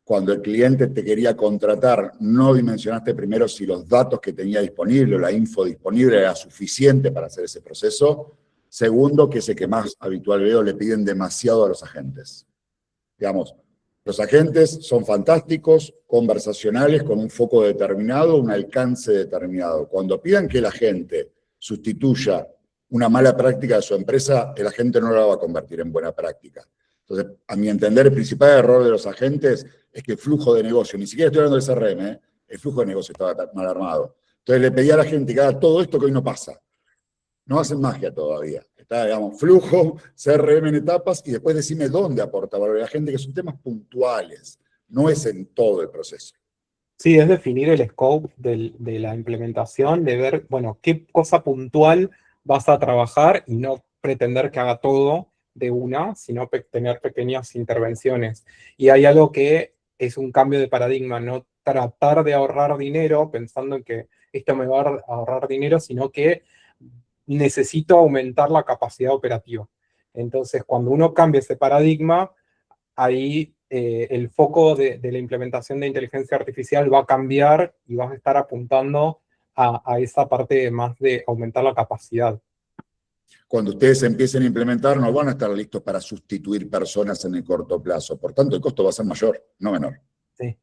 cuando el cliente te quería contratar, no dimensionaste primero si los datos que tenía disponible o la info disponible era suficiente para hacer ese proceso. Segundo, que ese que más habitual veo, le piden demasiado a los agentes. Digamos, los agentes son fantásticos, conversacionales, con un foco determinado, un alcance determinado. Cuando pidan que el agente sustituya una mala práctica de su empresa, el agente no la va a convertir en buena práctica. Entonces, a mi entender, el principal error de los agentes es que el flujo de negocio, ni siquiera estoy hablando del CRM, el flujo de negocio estaba mal armado. Entonces le pedí a la gente que haga todo esto que hoy no pasa. No hacen magia todavía. Está, digamos, flujo, CRM en etapas, y después decime dónde aporta valor a la gente, que son temas puntuales, no es en todo el proceso. Sí, es definir el scope de la implementación, de ver, bueno, qué cosa puntual vas a trabajar y no pretender que haga todo de una, sino tener pequeñas intervenciones. Y hay algo que es un cambio de paradigma, no tratar de ahorrar dinero pensando en que esto me va a ahorrar dinero, sino que necesito aumentar la capacidad operativa. Entonces, cuando uno cambia ese paradigma, ahí el foco de la implementación de inteligencia artificial va a cambiar y vas a estar apuntando a esa parte más de aumentar la capacidad. Cuando ustedes empiecen a implementar, no van a estar listos para sustituir personas en el corto plazo. Por tanto, el costo va a ser mayor, no menor. Sí.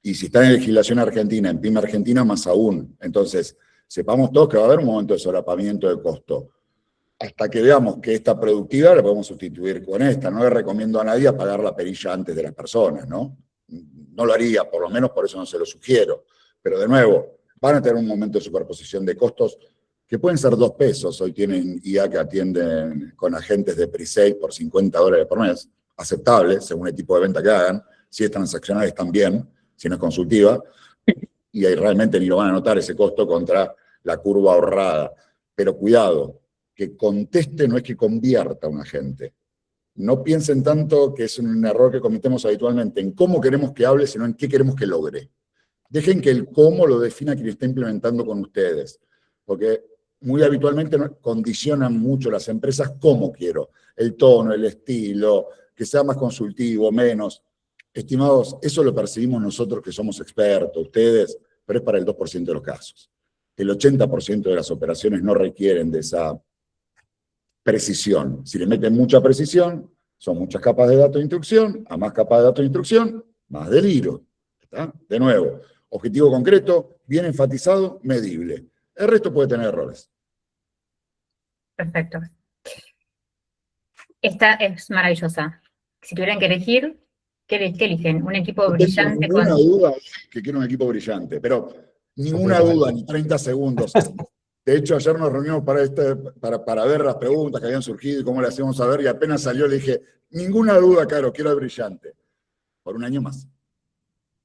Y si está en legislación argentina, en PYME Argentina, más aún. Entonces, sepamos todos que va a haber un momento de solapamiento de costo. Hasta que veamos que esta productividad la podemos sustituir con esta. No le recomiendo a nadie pagar la perilla antes de las personas, ¿no? No lo haría, por lo menos por eso no se lo sugiero. Pero de nuevo, van a tener un momento de superposición de costos que pueden ser 2 pesos. Hoy tienen IA que atienden con agentes de pre-sale por $50 por mes. Aceptable, según el tipo de venta que hagan. Si es transaccional, están bien. Si no es consultiva. Y ahí realmente ni lo van a notar ese costo contra la curva ahorrada. Pero cuidado, que conteste no es que convierta a un agente. No piensen tanto, que es un error que cometemos habitualmente, en cómo queremos que hable, sino en qué queremos que logre. Dejen que el cómo lo defina quien está implementando con ustedes, porque muy habitualmente condicionan mucho las empresas cómo quiero, el tono, el estilo, que sea más consultivo, menos. Estimados, eso lo percibimos nosotros que somos expertos, ustedes, pero es para el 2% de los casos. El 80% de las operaciones no requieren de esa precisión. Si le meten mucha precisión, son muchas capas de datos de instrucción, a más capas de datos de instrucción, más deliro. ¿Está? De nuevo, objetivo concreto, bien enfatizado, medible. El resto puede tener errores. Perfecto. Esta es maravillosa. Si tuvieran que elegir, ¿qué eligen? Un equipo No tengo brillante ninguna con... duda que quiero un equipo brillante, pero ninguna duda, ni 30 segundos. De hecho, ayer nos reunimos para ver las preguntas que habían surgido y cómo le hacíamos saber, y apenas salió le dije, ninguna duda, Caro, quiero al brillante. Por un año más.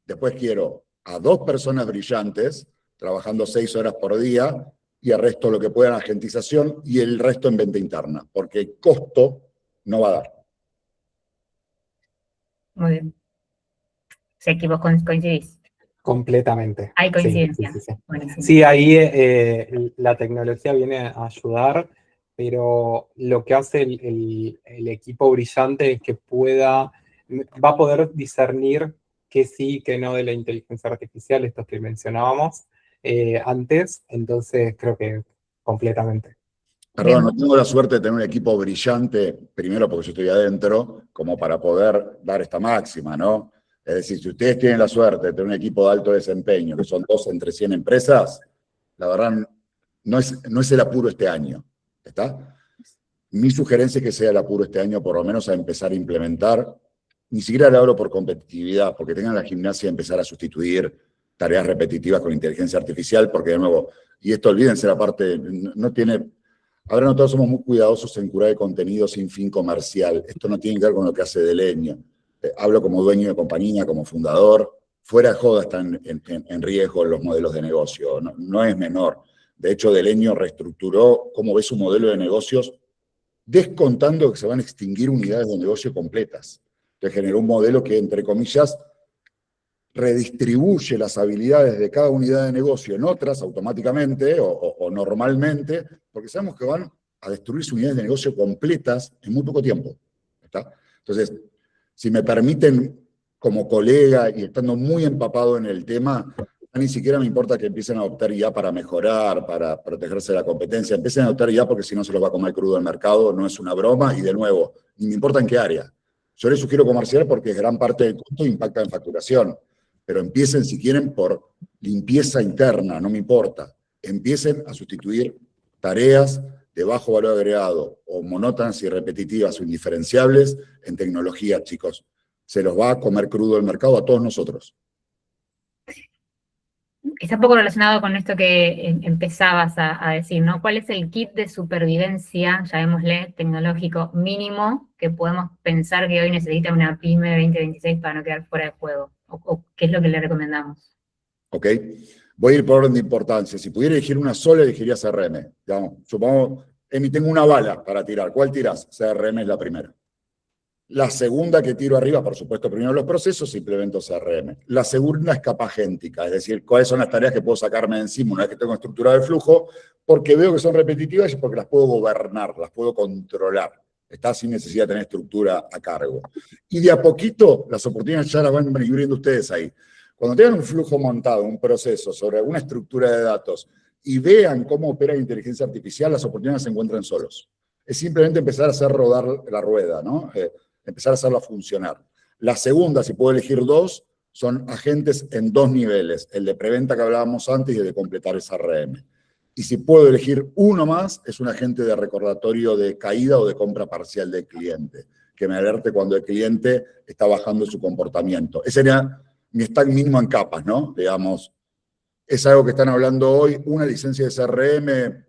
Después quiero a 2 personas brillantes, trabajando 6 horas por día, y el resto lo que puedan agentización, y el resto en venta interna, porque el costo no va a dar. Muy bien. Si aquí vos coincidís. Completamente. Hay coincidencia. Sí. Buenísimo. Sí, ahí la tecnología viene a ayudar pero lo que hace el equipo brillante es que va a poder discernir qué sí y qué no de la inteligencia artificial, estos que mencionábamos antes, entonces creo que completamente. Perdón, no Bien. tengo la suerte de tener un equipo brillante, primero porque yo estoy adentro, como para poder dar esta máxima, ¿no? Es decir, si ustedes tienen la suerte de tener un equipo de alto desempeño, que son 2 entre 100 empresas, la verdad no es el apuro este año, ¿está? Mi sugerencia es que sea el apuro este año, por lo menos a empezar a implementar, ni siquiera le hablo por competitividad, porque tengan la gimnasia de empezar a sustituir tareas repetitivas con inteligencia artificial, porque de nuevo, y esto olvídense la parte, no tiene... Ahora nosotros somos muy cuidadosos en curar de contenido sin fin comercial. Esto no tiene que ver con lo que hace Delenio. Hablo como dueño de compañía, como fundador. Fuera de joda están en riesgo los modelos de negocio. No es menor. De hecho, Delenio reestructuró cómo ve su modelo de negocios, descontando que se van a extinguir unidades de negocio completas. Entonces generó un modelo que, entre comillas, redistribuye las habilidades de cada unidad de negocio en otras automáticamente o normalmente, porque sabemos que van a destruirse unidades de negocio completas en muy poco tiempo. ¿Está? Entonces, si me permiten, como colega y estando muy empapado en el tema, ni siquiera me importa que empiecen a adoptar IA para mejorar, para protegerse de la competencia. Empiecen a adoptar IA porque si no se los va a comer crudo el mercado, no es una broma, y de nuevo, ni me importa en qué área. Yo les sugiero comercial porque gran parte del costo impacta en facturación. Pero empiecen, si quieren, por limpieza interna, no me importa. Empiecen a sustituir tareas de bajo valor agregado o monótonas y repetitivas o indiferenciables en tecnología, chicos. Se los va a comer crudo el mercado a todos nosotros. Está un poco relacionado con esto que empezabas a decir, ¿no? ¿Cuál es el kit de supervivencia, llamémosle, tecnológico mínimo, que podemos pensar que hoy necesita una PyME 2026 para no quedar fuera de juego? ¿O qué es lo que le recomendamos? ¿Ok? Voy a ir por orden de importancia. Si pudiera elegir una sola, elegiría CRM. Digamos, supongamos, Emi, tengo una bala para tirar. ¿Cuál tirás? CRM es la primera. La segunda que tiro arriba, por supuesto, primero los procesos, implemento CRM. La segunda es capa agéntica, es decir, cuáles son las tareas que puedo sacarme de encima una vez que tengo estructurado el flujo, porque veo que son repetitivas y porque las puedo gobernar, las puedo controlar. Está sin necesidad de tener estructura a cargo. Y de a poquito, las oportunidades ya las van a ir viendo ustedes ahí. Cuando tengan un flujo montado, un proceso sobre alguna estructura de datos y vean cómo opera la inteligencia artificial, las oportunidades se encuentran solos. Es simplemente empezar a hacer rodar la rueda, ¿no? Empezar a hacerla funcionar. La segunda, si puedo elegir 2, son agentes en 2 niveles, el de preventa que hablábamos antes y el de completar esa RM. Y si puedo elegir uno más, es un agente de recordatorio de caída o de compra parcial del cliente, que me alerte cuando el cliente está bajando su comportamiento. Ese sería mi stack mínimo en capas, ¿no? Digamos, es algo que están hablando hoy, una licencia de CRM,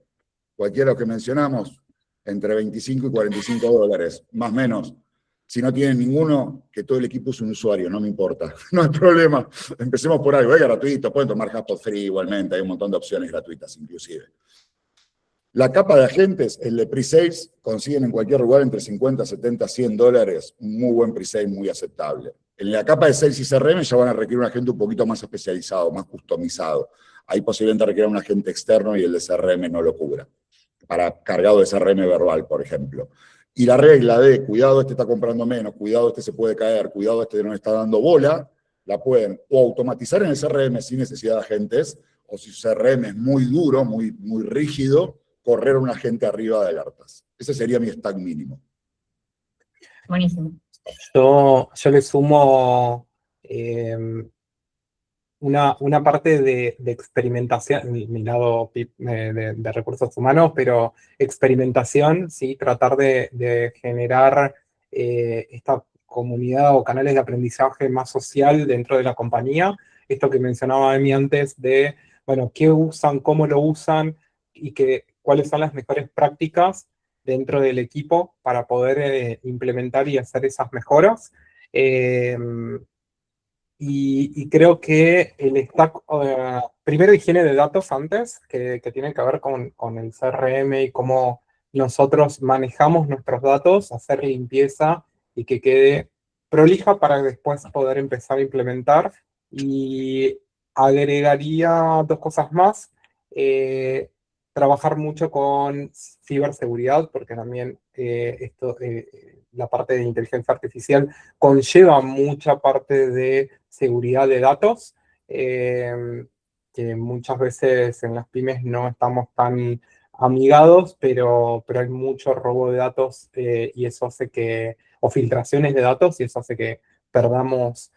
cualquiera de los que mencionamos, entre 25 y 45 dólares, más o menos. Si no tienen ninguno, que todo el equipo es un usuario, no me importa, no hay problema. Empecemos por algo, es gratuito, pueden tomar HubSpot Free igualmente, hay un montón de opciones gratuitas inclusive. La capa de agentes, el de pre-sales, consiguen en cualquier lugar entre 50, 70, 100 dólares, un muy buen pre-sale, muy aceptable. En la capa de sales y CRM ya van a requerir un agente un poquito más especializado, más customizado. Ahí posiblemente requiera un agente externo y el de CRM no lo cubra, para cargado de CRM verbal, por ejemplo. Y la regla de cuidado, este está comprando menos, cuidado, este se puede caer, cuidado, este no está dando bola, la pueden o automatizar en el CRM sin necesidad de agentes, o si su CRM es muy duro, muy rígido, correr a un agente arriba de alertas. Ese sería mi stack mínimo. Buenísimo. Yo le sumo una parte de experimentación, mi lado de recursos humanos, pero experimentación, ¿sí? Tratar de generar esta comunidad o canales de aprendizaje más social dentro de la compañía. Esto que mencionaba Emi antes de, bueno, qué usan, cómo lo usan y cuáles son las mejores prácticas dentro del equipo para poder implementar y hacer esas mejoras. Y creo que el stack, primero higiene de datos antes, que tiene que ver con el CRM y cómo nosotros manejamos nuestros datos, hacer limpieza y que quede prolija para después poder empezar a implementar. Y agregaría 2 cosas más. trabajar mucho con ciberseguridad, porque también la parte de inteligencia artificial conlleva mucha parte de seguridad de datos, que muchas veces en las pymes no estamos tan amigados, pero hay mucho robo de datos y eso hace que, o filtraciones de datos, y eso hace que perdamos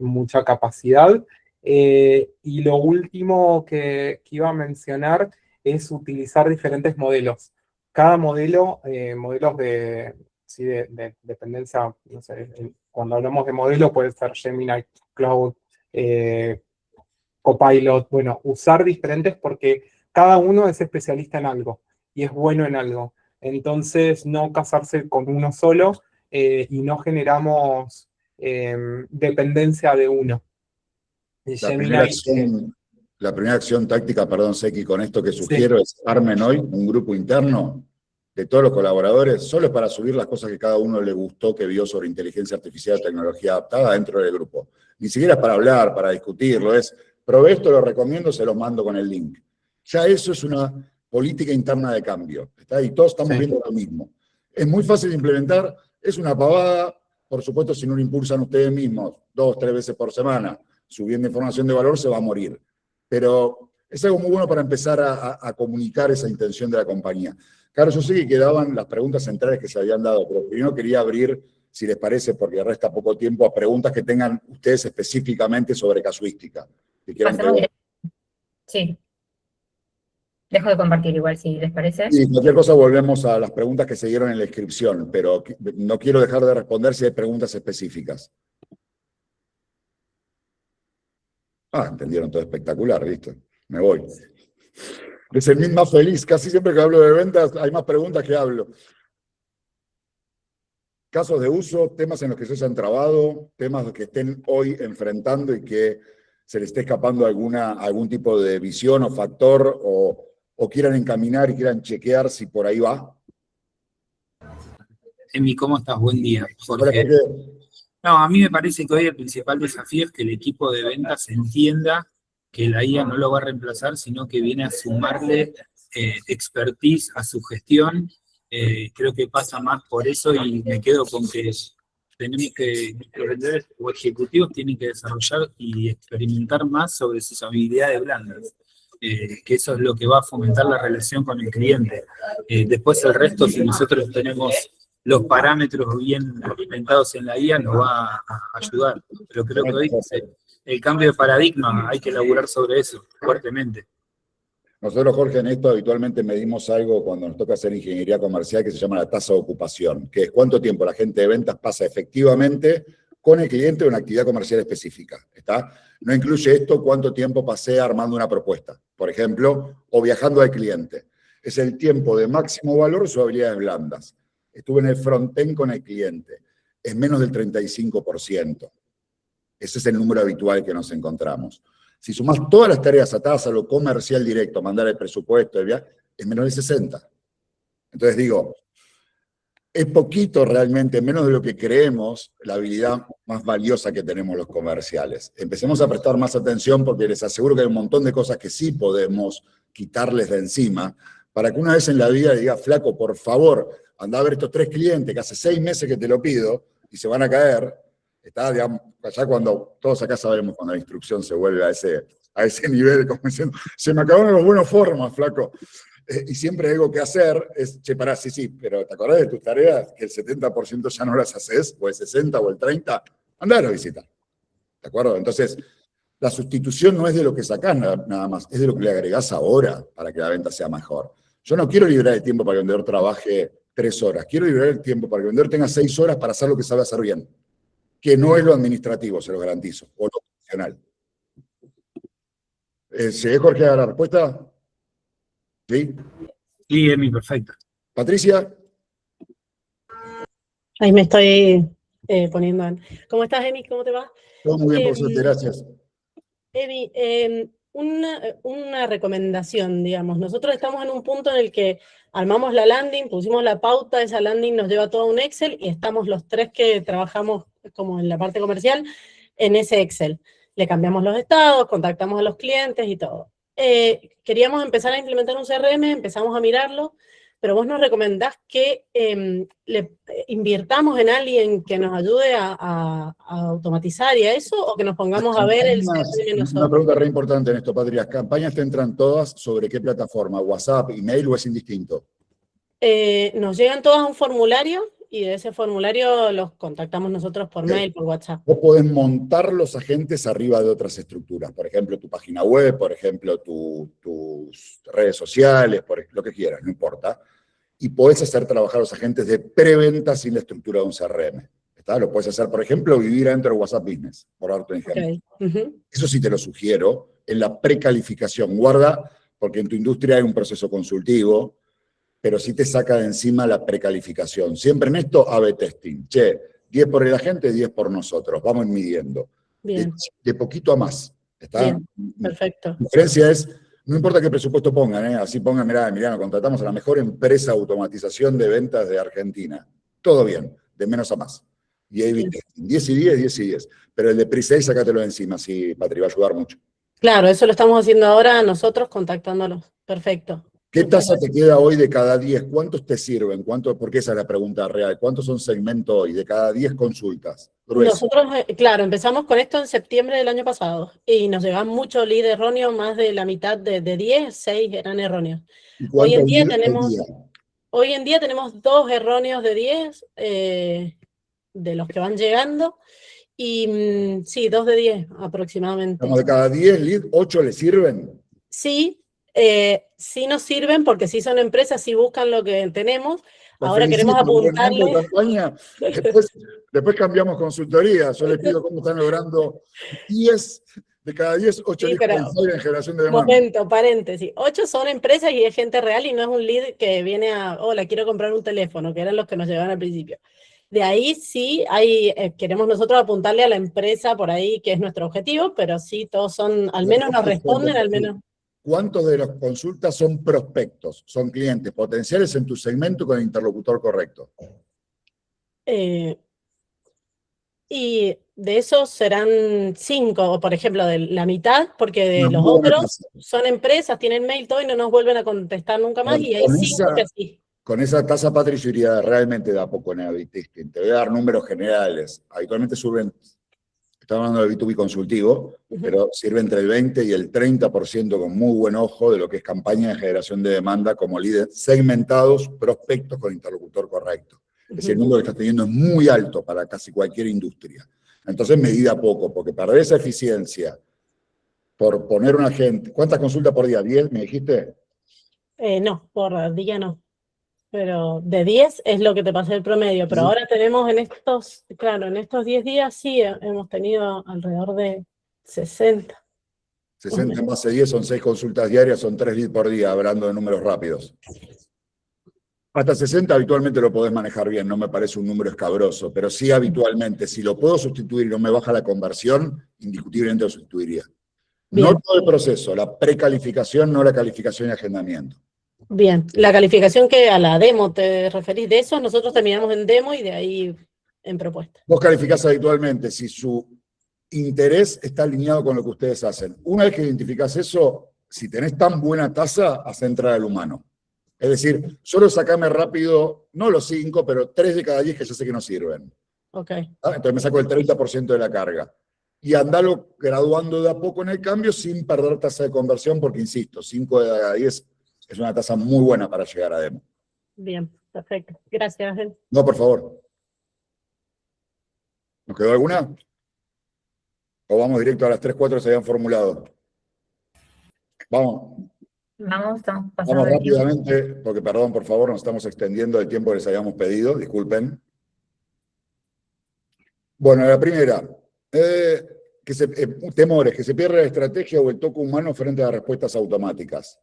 mucha capacidad. Y lo último que iba a mencionar es utilizar diferentes modelos. Cada modelo, modelos de dependencia, no sé, cuando hablamos de modelo puede ser Gemini, Cloud, Copilot, bueno, usar diferentes porque cada uno es especialista en algo y es bueno en algo. Entonces, no casarse con uno solo y no generamos dependencia de uno. Y Gemini, La primera acción táctica, perdón, Seki, con esto que sugiero es armen hoy un grupo interno de todos los colaboradores, solo para subir las cosas que cada uno le gustó que vio sobre inteligencia artificial, tecnología adaptada dentro del grupo. Ni siquiera es para hablar, para discutirlo, es probé esto, lo recomiendo, se los mando con el link. Ya eso es una política interna de cambio, ¿está? Y todos estamos viendo lo mismo. Es muy fácil de implementar, es una pavada, por supuesto, si no lo impulsan ustedes mismos 2 o 3 veces por semana, subiendo información de valor, se va a morir. Pero es algo muy bueno para empezar a comunicar esa intención de la compañía. Claro, yo sé que quedaban las preguntas centrales que se habían dado, pero primero quería abrir, si les parece, porque resta poco tiempo, a preguntas que tengan ustedes específicamente sobre casuística. Que quieran sí. Dejo de compartir igual, si les parece. Y cualquier cosa volvemos a las preguntas que se dieron en la inscripción, pero no quiero dejar de responder si hay preguntas específicas. Entendieron todo espectacular, listo. Me voy. Es el mismo más feliz. Casi siempre que hablo de ventas hay más preguntas que hablo. Casos de uso, temas en los que se hayan trabado, temas que estén hoy enfrentando y que se les esté escapando algún tipo de visión o factor o quieran encaminar y quieran chequear si por ahí va. Emi, ¿cómo estás? Buen día, Jorge. Hola, Jorge. No, a mí me parece que hoy el principal desafío es que el equipo de ventas entienda que la IA no lo va a reemplazar, sino que viene a sumarle expertise a su gestión. Creo que pasa más por eso y me quedo con que tenemos que, nuestros vendedores o ejecutivos tienen que desarrollar y experimentar más sobre sus habilidades blandas. Que eso es lo que va a fomentar la relación con el cliente. Después el resto, si nosotros tenemos los parámetros bien alimentados en la IA, nos va a ayudar. Pero creo que hoy el cambio de paradigma hay que elaborar sobre eso fuertemente. Nosotros, Jorge, en esto habitualmente medimos algo cuando nos toca hacer ingeniería comercial que se llama la tasa de ocupación, que es cuánto tiempo la gente de ventas pasa efectivamente con el cliente en una actividad comercial específica, ¿está? No incluye esto cuánto tiempo pasé armando una propuesta, por ejemplo, o viajando al cliente. Es el tiempo de máximo valor de sus habilidades blandas. Estuve en el front-end con el cliente. Es menos del 35%. Ese es el número habitual que nos encontramos. Si sumás todas las tareas atadas a lo comercial directo, mandar el presupuesto, es menos del 60%. Entonces digo, es poquito realmente, menos de lo que creemos, la habilidad más valiosa que tenemos los comerciales. Empecemos a prestar más atención porque les aseguro que hay un montón de cosas que sí podemos quitarles de encima para que una vez en la vida diga, flaco, por favor, anda a ver estos 3 clientes que hace 6 meses que te lo pido y se van a caer. Está, digamos, allá cuando todos acá sabemos cuando la instrucción se vuelve a ese nivel, como diciendo, se me acabaron los buenos formas, flaco. Y siempre hay algo que hacer, es, che, pará, sí, pero ¿te acordás de tus tareas? Que el 70% ya no las haces, o el 60% o el 30%, andá a visitar. ¿De acuerdo? Entonces, la sustitución no es de lo que sacás nada más, es de lo que le agregás ahora para que la venta sea mejor. Yo no quiero liberar el tiempo para que el vendedor trabaje 3 horas, quiero liberar el tiempo para que el vendedor tenga 6 horas para hacer lo que sabe hacer bien, que no es lo administrativo, se lo garantizo, o lo funcional. ¿Se Jorge a la respuesta? ¿Sí? Sí, Emi, perfecto. Patricia. Ahí me estoy poniendo en. ¿Cómo estás, Emi? ¿Cómo te va? Todo muy bien, por suerte, gracias. Emi, una recomendación, digamos. Nosotros estamos en un punto en el que armamos la landing, pusimos la pauta, esa landing nos lleva todo a un Excel y estamos los 3 que trabajamos como en la parte comercial en ese Excel. Le cambiamos los estados, contactamos a los clientes y todo. Queríamos empezar a implementar un CRM, empezamos a mirarlo, pero vos nos recomendás que invirtamos en alguien que nos ayude a automatizar y a eso, o que nos pongamos a ver el CRM Una nosotros. pregunta re importante en esto, Patri. ¿Las campañas te entran todas sobre qué plataforma? ¿WhatsApp, email o es indistinto? Nos llegan todas a un formulario y de ese formulario los contactamos nosotros por mail, por WhatsApp. Vos podés montar los agentes arriba de otras estructuras. Por ejemplo, tu página web, por ejemplo, tus redes sociales, lo que quieras, no importa. Y podés hacer trabajar los agentes de preventa sin la estructura de un CRM. ¿Está? Lo puedes hacer, por ejemplo, vivir adentro de WhatsApp Business, por darte un ejemplo. Okay. Eso sí te lo sugiero, en la precalificación. Guarda, porque en tu industria hay un proceso consultivo, pero sí te saca de encima la precalificación. Siempre en esto, A/B testing. Che, 10 por el agente, 10 por nosotros. Vamos midiendo. Bien. De poquito a más. ¿Está? Bien, perfecto. La diferencia es, no importa qué presupuesto pongan, así pongan, mirá, Emiliano, contratamos a la mejor empresa de automatización de ventas de Argentina. Todo bien, de menos a más. Y A/B testing. 10 y 10, 10 y 10. Pero el de pre-sale, sácatelo de encima, sí, Patri, va a ayudar mucho. Claro, eso lo estamos haciendo ahora nosotros contactándolos. Perfecto. ¿Qué tasa te queda hoy de cada 10? ¿Cuántos te sirven? Porque esa es la pregunta real. ¿Cuántos son segmento hoy de cada 10 consultas? Grueso. Nosotros, claro, empezamos con esto en septiembre del año pasado y nos llevan mucho lead erróneo, más de la mitad de 10, 6 eran erróneos. ¿Y Hoy en cuántos día leads tenemos, al día? hoy en día tenemos 2 erróneos de 10 de los que van llegando y sí, 2 de 10 aproximadamente. Como de cada 10 leads, 8 le sirven. Sí, sí nos sirven porque sí son empresas, sí buscan lo que tenemos. Ahora queremos apuntarle. Campaña. Después cambiamos consultoría. Yo les pido cómo están logrando 10 de cada 10, 8 Sí, leads pero en generación de demanda. momento, paréntesis. 8 son empresas y es gente real y no es un lead que viene a, hola, quiero comprar un teléfono, que eran los que nos llevaban al principio. De ahí sí hay, queremos nosotros apuntarle a la empresa por ahí, que es nuestro objetivo, pero sí todos son, al menos nos responden, al menos. ¿Cuántos de las consultas son prospectos? Son clientes potenciales en tu segmento con el interlocutor correcto. Y de esos serán 5, por ejemplo, de la mitad, porque de Una los muy buena otros tasa. son empresas, tienen mail, todo, y no nos vuelven a contestar nunca más, y hay 5 que sí. Con esa tasa, Patri, yo iría realmente da poco en A/B testing. Te voy a dar números generales. Habitualmente suben, estamos hablando de B2B consultivo, pero sirve entre el 20 y el 30% con muy buen ojo de lo que es campaña de generación de demanda como líderes segmentados, prospectos con interlocutor correcto. Es decir, el número que estás teniendo es muy alto para casi cualquier industria. Entonces, medida poco, porque perder esa eficiencia por poner una gente... ¿Cuántas consultas por día? ¿10, me dijiste? No, por día no. Pero de 10 es lo que te pasé el promedio. Pero ahora tenemos en estos, claro, en estos 10 días sí hemos tenido alrededor de 60. 60 más de 10 son 6 consultas diarias, son 3 leads por día, hablando de números rápidos. Hasta 60 habitualmente lo podés manejar bien, no me parece un número escabroso, pero sí habitualmente, si lo puedo sustituir y no me baja la conversión, indiscutiblemente lo sustituiría. Bien. No todo el proceso, la precalificación, no la calificación y agendamiento. Bien, la calificación que a la demo te referís, de eso nosotros terminamos en demo y de ahí en propuesta. Vos calificás habitualmente si su interés está alineado con lo que ustedes hacen. Una vez que identificás eso, si tenés tan buena tasa, haz entrar al humano. Es decir, solo sacame rápido, no los 5, pero 3 de cada 10 que ya sé que no sirven. Ok. Entonces me saco el 30% de la carga. Y andalo graduando de a poco en el cambio sin perder tasa de conversión, porque insisto, 5 de cada 10 es una tasa muy buena para llegar a demo. Bien, perfecto. Gracias, Ángel. No, por favor. ¿Nos quedó alguna? ¿O vamos directo a las 3, 4 que se habían formulado? Vamos. Estamos pasando Vamos el tiempo. rápidamente, porque perdón, por favor, nos estamos extendiendo el tiempo que les habíamos pedido, disculpen. Bueno, la primera, temores, que se pierda la estrategia o el toque humano frente a las respuestas automáticas.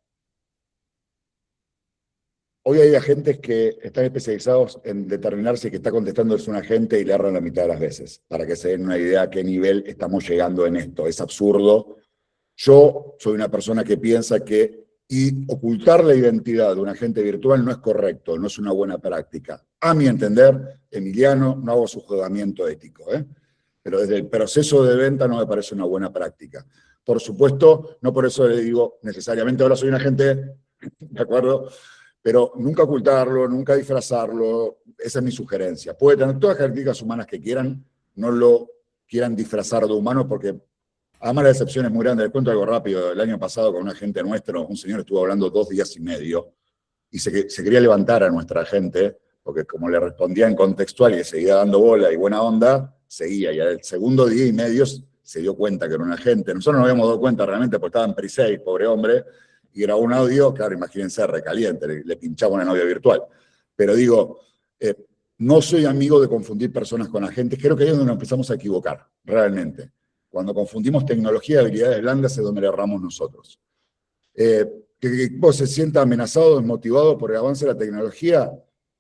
Hoy hay agentes que están especializados en determinar si el que está contestando es un agente y le erran la mitad de las veces, para que se den una idea a qué nivel estamos llegando en esto. Es absurdo. Yo soy una persona que piensa que ocultar la identidad de un agente virtual no es correcto, no es una buena práctica. A mi entender, Emiliano, no hago su juzgamiento ético, Es pero desde el proceso de venta no me parece una buena práctica. Por supuesto, no por eso le digo necesariamente ahora soy un agente, ¿de acuerdo? Pero nunca ocultarlo, nunca disfrazarlo, esa es mi sugerencia. Puede tener todas las características humanas que quieran, no lo quieran disfrazar de humano, porque además la decepción es muy grande. Les cuento algo rápido. El año pasado con un agente nuestro, un señor estuvo hablando 2 días y medio, y se quería levantar a nuestra gente, porque como le respondía en contextual y seguía dando bola y buena onda, seguía, y al segundo día y medio se dio cuenta que era un agente. Nosotros no habíamos dado cuenta realmente porque estaba en pre-sale, pobre hombre, y grabó un audio, claro, imagínense, recaliente, le pinchaba una novia virtual. Pero digo, no soy amigo de confundir personas con agentes, creo que ahí es donde nos empezamos a equivocar, realmente. Cuando confundimos tecnología y habilidades blandas es donde le erramos nosotros. Que el equipo se sienta amenazado, desmotivado por el avance de la tecnología.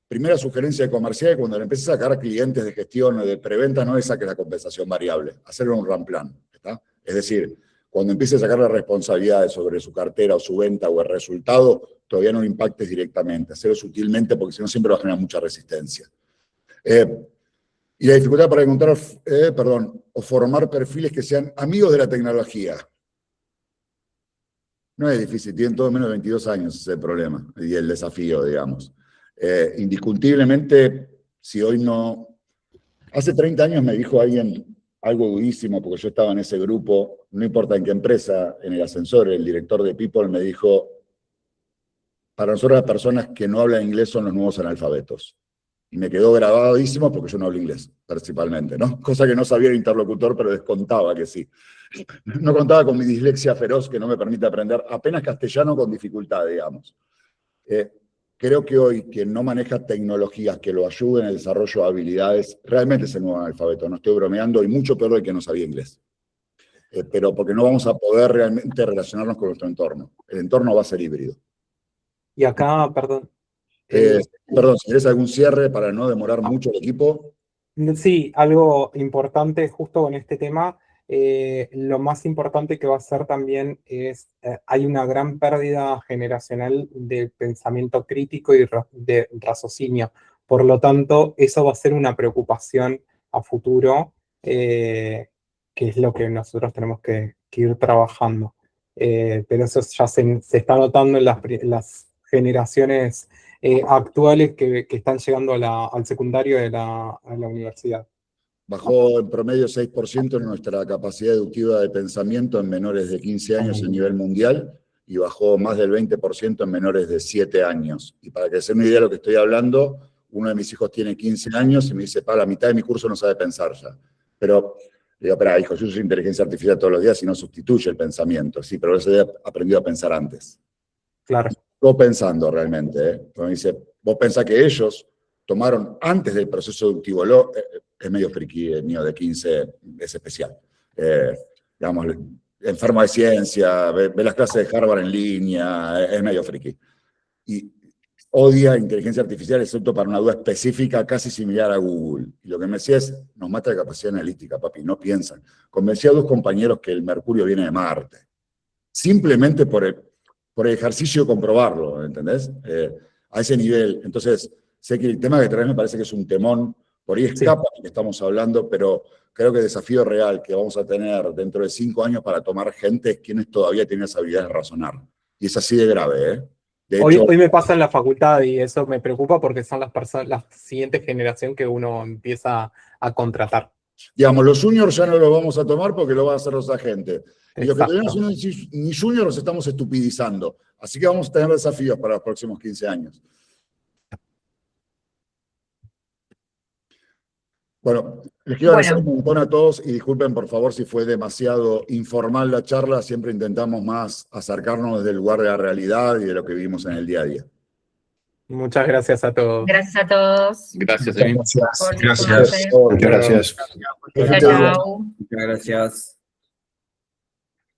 Primera sugerencia de comercial, cuando le empieces a sacar a clientes de gestión o de preventa, no le saques la compensación variable, hacerle un run plan, ¿está? Es decir, cuando empiece a sacar las responsabilidades sobre su cartera o su venta o el resultado, todavía no lo impactes directamente, hacerlo sutilmente porque si no siempre va a generar mucha resistencia. Y la dificultad para encontrar, o formar perfiles que sean amigos de la tecnología. No es difícil, tienen todos menos de 22 años, ese es el problema y el desafío, digamos. Indiscutiblemente, si hoy no... Hace 30 años me dijo alguien algo durísimo, porque yo estaba en ese grupo, no importa en qué empresa, en el ascensor, el director de People me dijo, para nosotros las personas que no hablan inglés son los nuevos analfabetos. Y me quedó grabadísimo porque yo no hablo inglés, principalmente, ¿no? Cosa que no sabía el interlocutor, pero descontaba que sí. No contaba con mi dislexia feroz que no me permite aprender apenas castellano con dificultad, digamos. Creo que hoy quien no maneja tecnologías que lo ayuden en el desarrollo de habilidades, realmente es el nuevo analfabeto, no estoy bromeando, y mucho peor el que no sabía inglés. Pero porque no vamos a poder realmente relacionarnos con nuestro entorno. El entorno va a ser híbrido. Y acá, perdón. Perdón, si querés algún cierre para no demorar mucho el equipo. Sí, algo importante justo con este tema. Lo más importante que va a ser también es, hay una gran pérdida generacional de pensamiento crítico y de raciocinio. Por lo tanto, eso va a ser una preocupación a futuro, que es lo que nosotros tenemos que ir trabajando. Pero eso ya se está notando en las generaciones actuales que están llegando al secundario a la universidad. Bajó en promedio 6% en nuestra capacidad deductiva de pensamiento en menores de 15 años a nivel mundial y bajó más del 20% en menores de 7 años. Y para que se den una idea de lo que estoy hablando, uno de mis hijos tiene 15 años y me dice, la mitad de mi curso no sabe pensar ya. Pero le digo, hijo, yo uso inteligencia artificial todos los días y no sustituye el pensamiento. Sí, pero él ha aprendido a pensar antes. Claro. Estoy pensando realmente, ¿eh? Cuando me dice, vos pensás que ellos tomaron antes del proceso deductivo, es medio friki, el mío de 15 es especial. Digamos, enfermo de ciencia, ve las clases de Harvard en línea, es medio friki. Y odia inteligencia artificial, excepto para una duda específica casi similar a Google. Y lo que me decía es, nos mata la capacidad analítica, papi, no piensan. Convencí a 2 compañeros que el Mercurio viene de Marte. Simplemente por el ejercicio de comprobarlo, ¿entendés? A ese nivel. Entonces, sé que el tema que traes me parece que es un temón, por ahí escapa de lo que estamos hablando, pero creo que el desafío real que vamos a tener dentro de 5 años para tomar gente es quienes todavía tienen esa habilidad de razonar. Y es así de grave, ¿eh? De hecho, hoy me pasa en la facultad y eso me preocupa porque son la siguiente generación que uno empieza a contratar. digamos, los juniors ya no los vamos a tomar porque lo van a hacer los agentes. Y los que tenemos ni juniors los estamos estupidizando. Así que vamos a tener desafíos para los próximos 15 años. Bueno, les quiero agradecer un montón a todos y disculpen por favor si fue demasiado informal la charla. Siempre intentamos más acercarnos desde el lugar de la realidad y de lo que vivimos en el día a día. Muchas gracias a todos. Gracias a todos. Gracias, Por Gracias. sumarse. Muchas gracias. Chao, chao. Muchas gracias.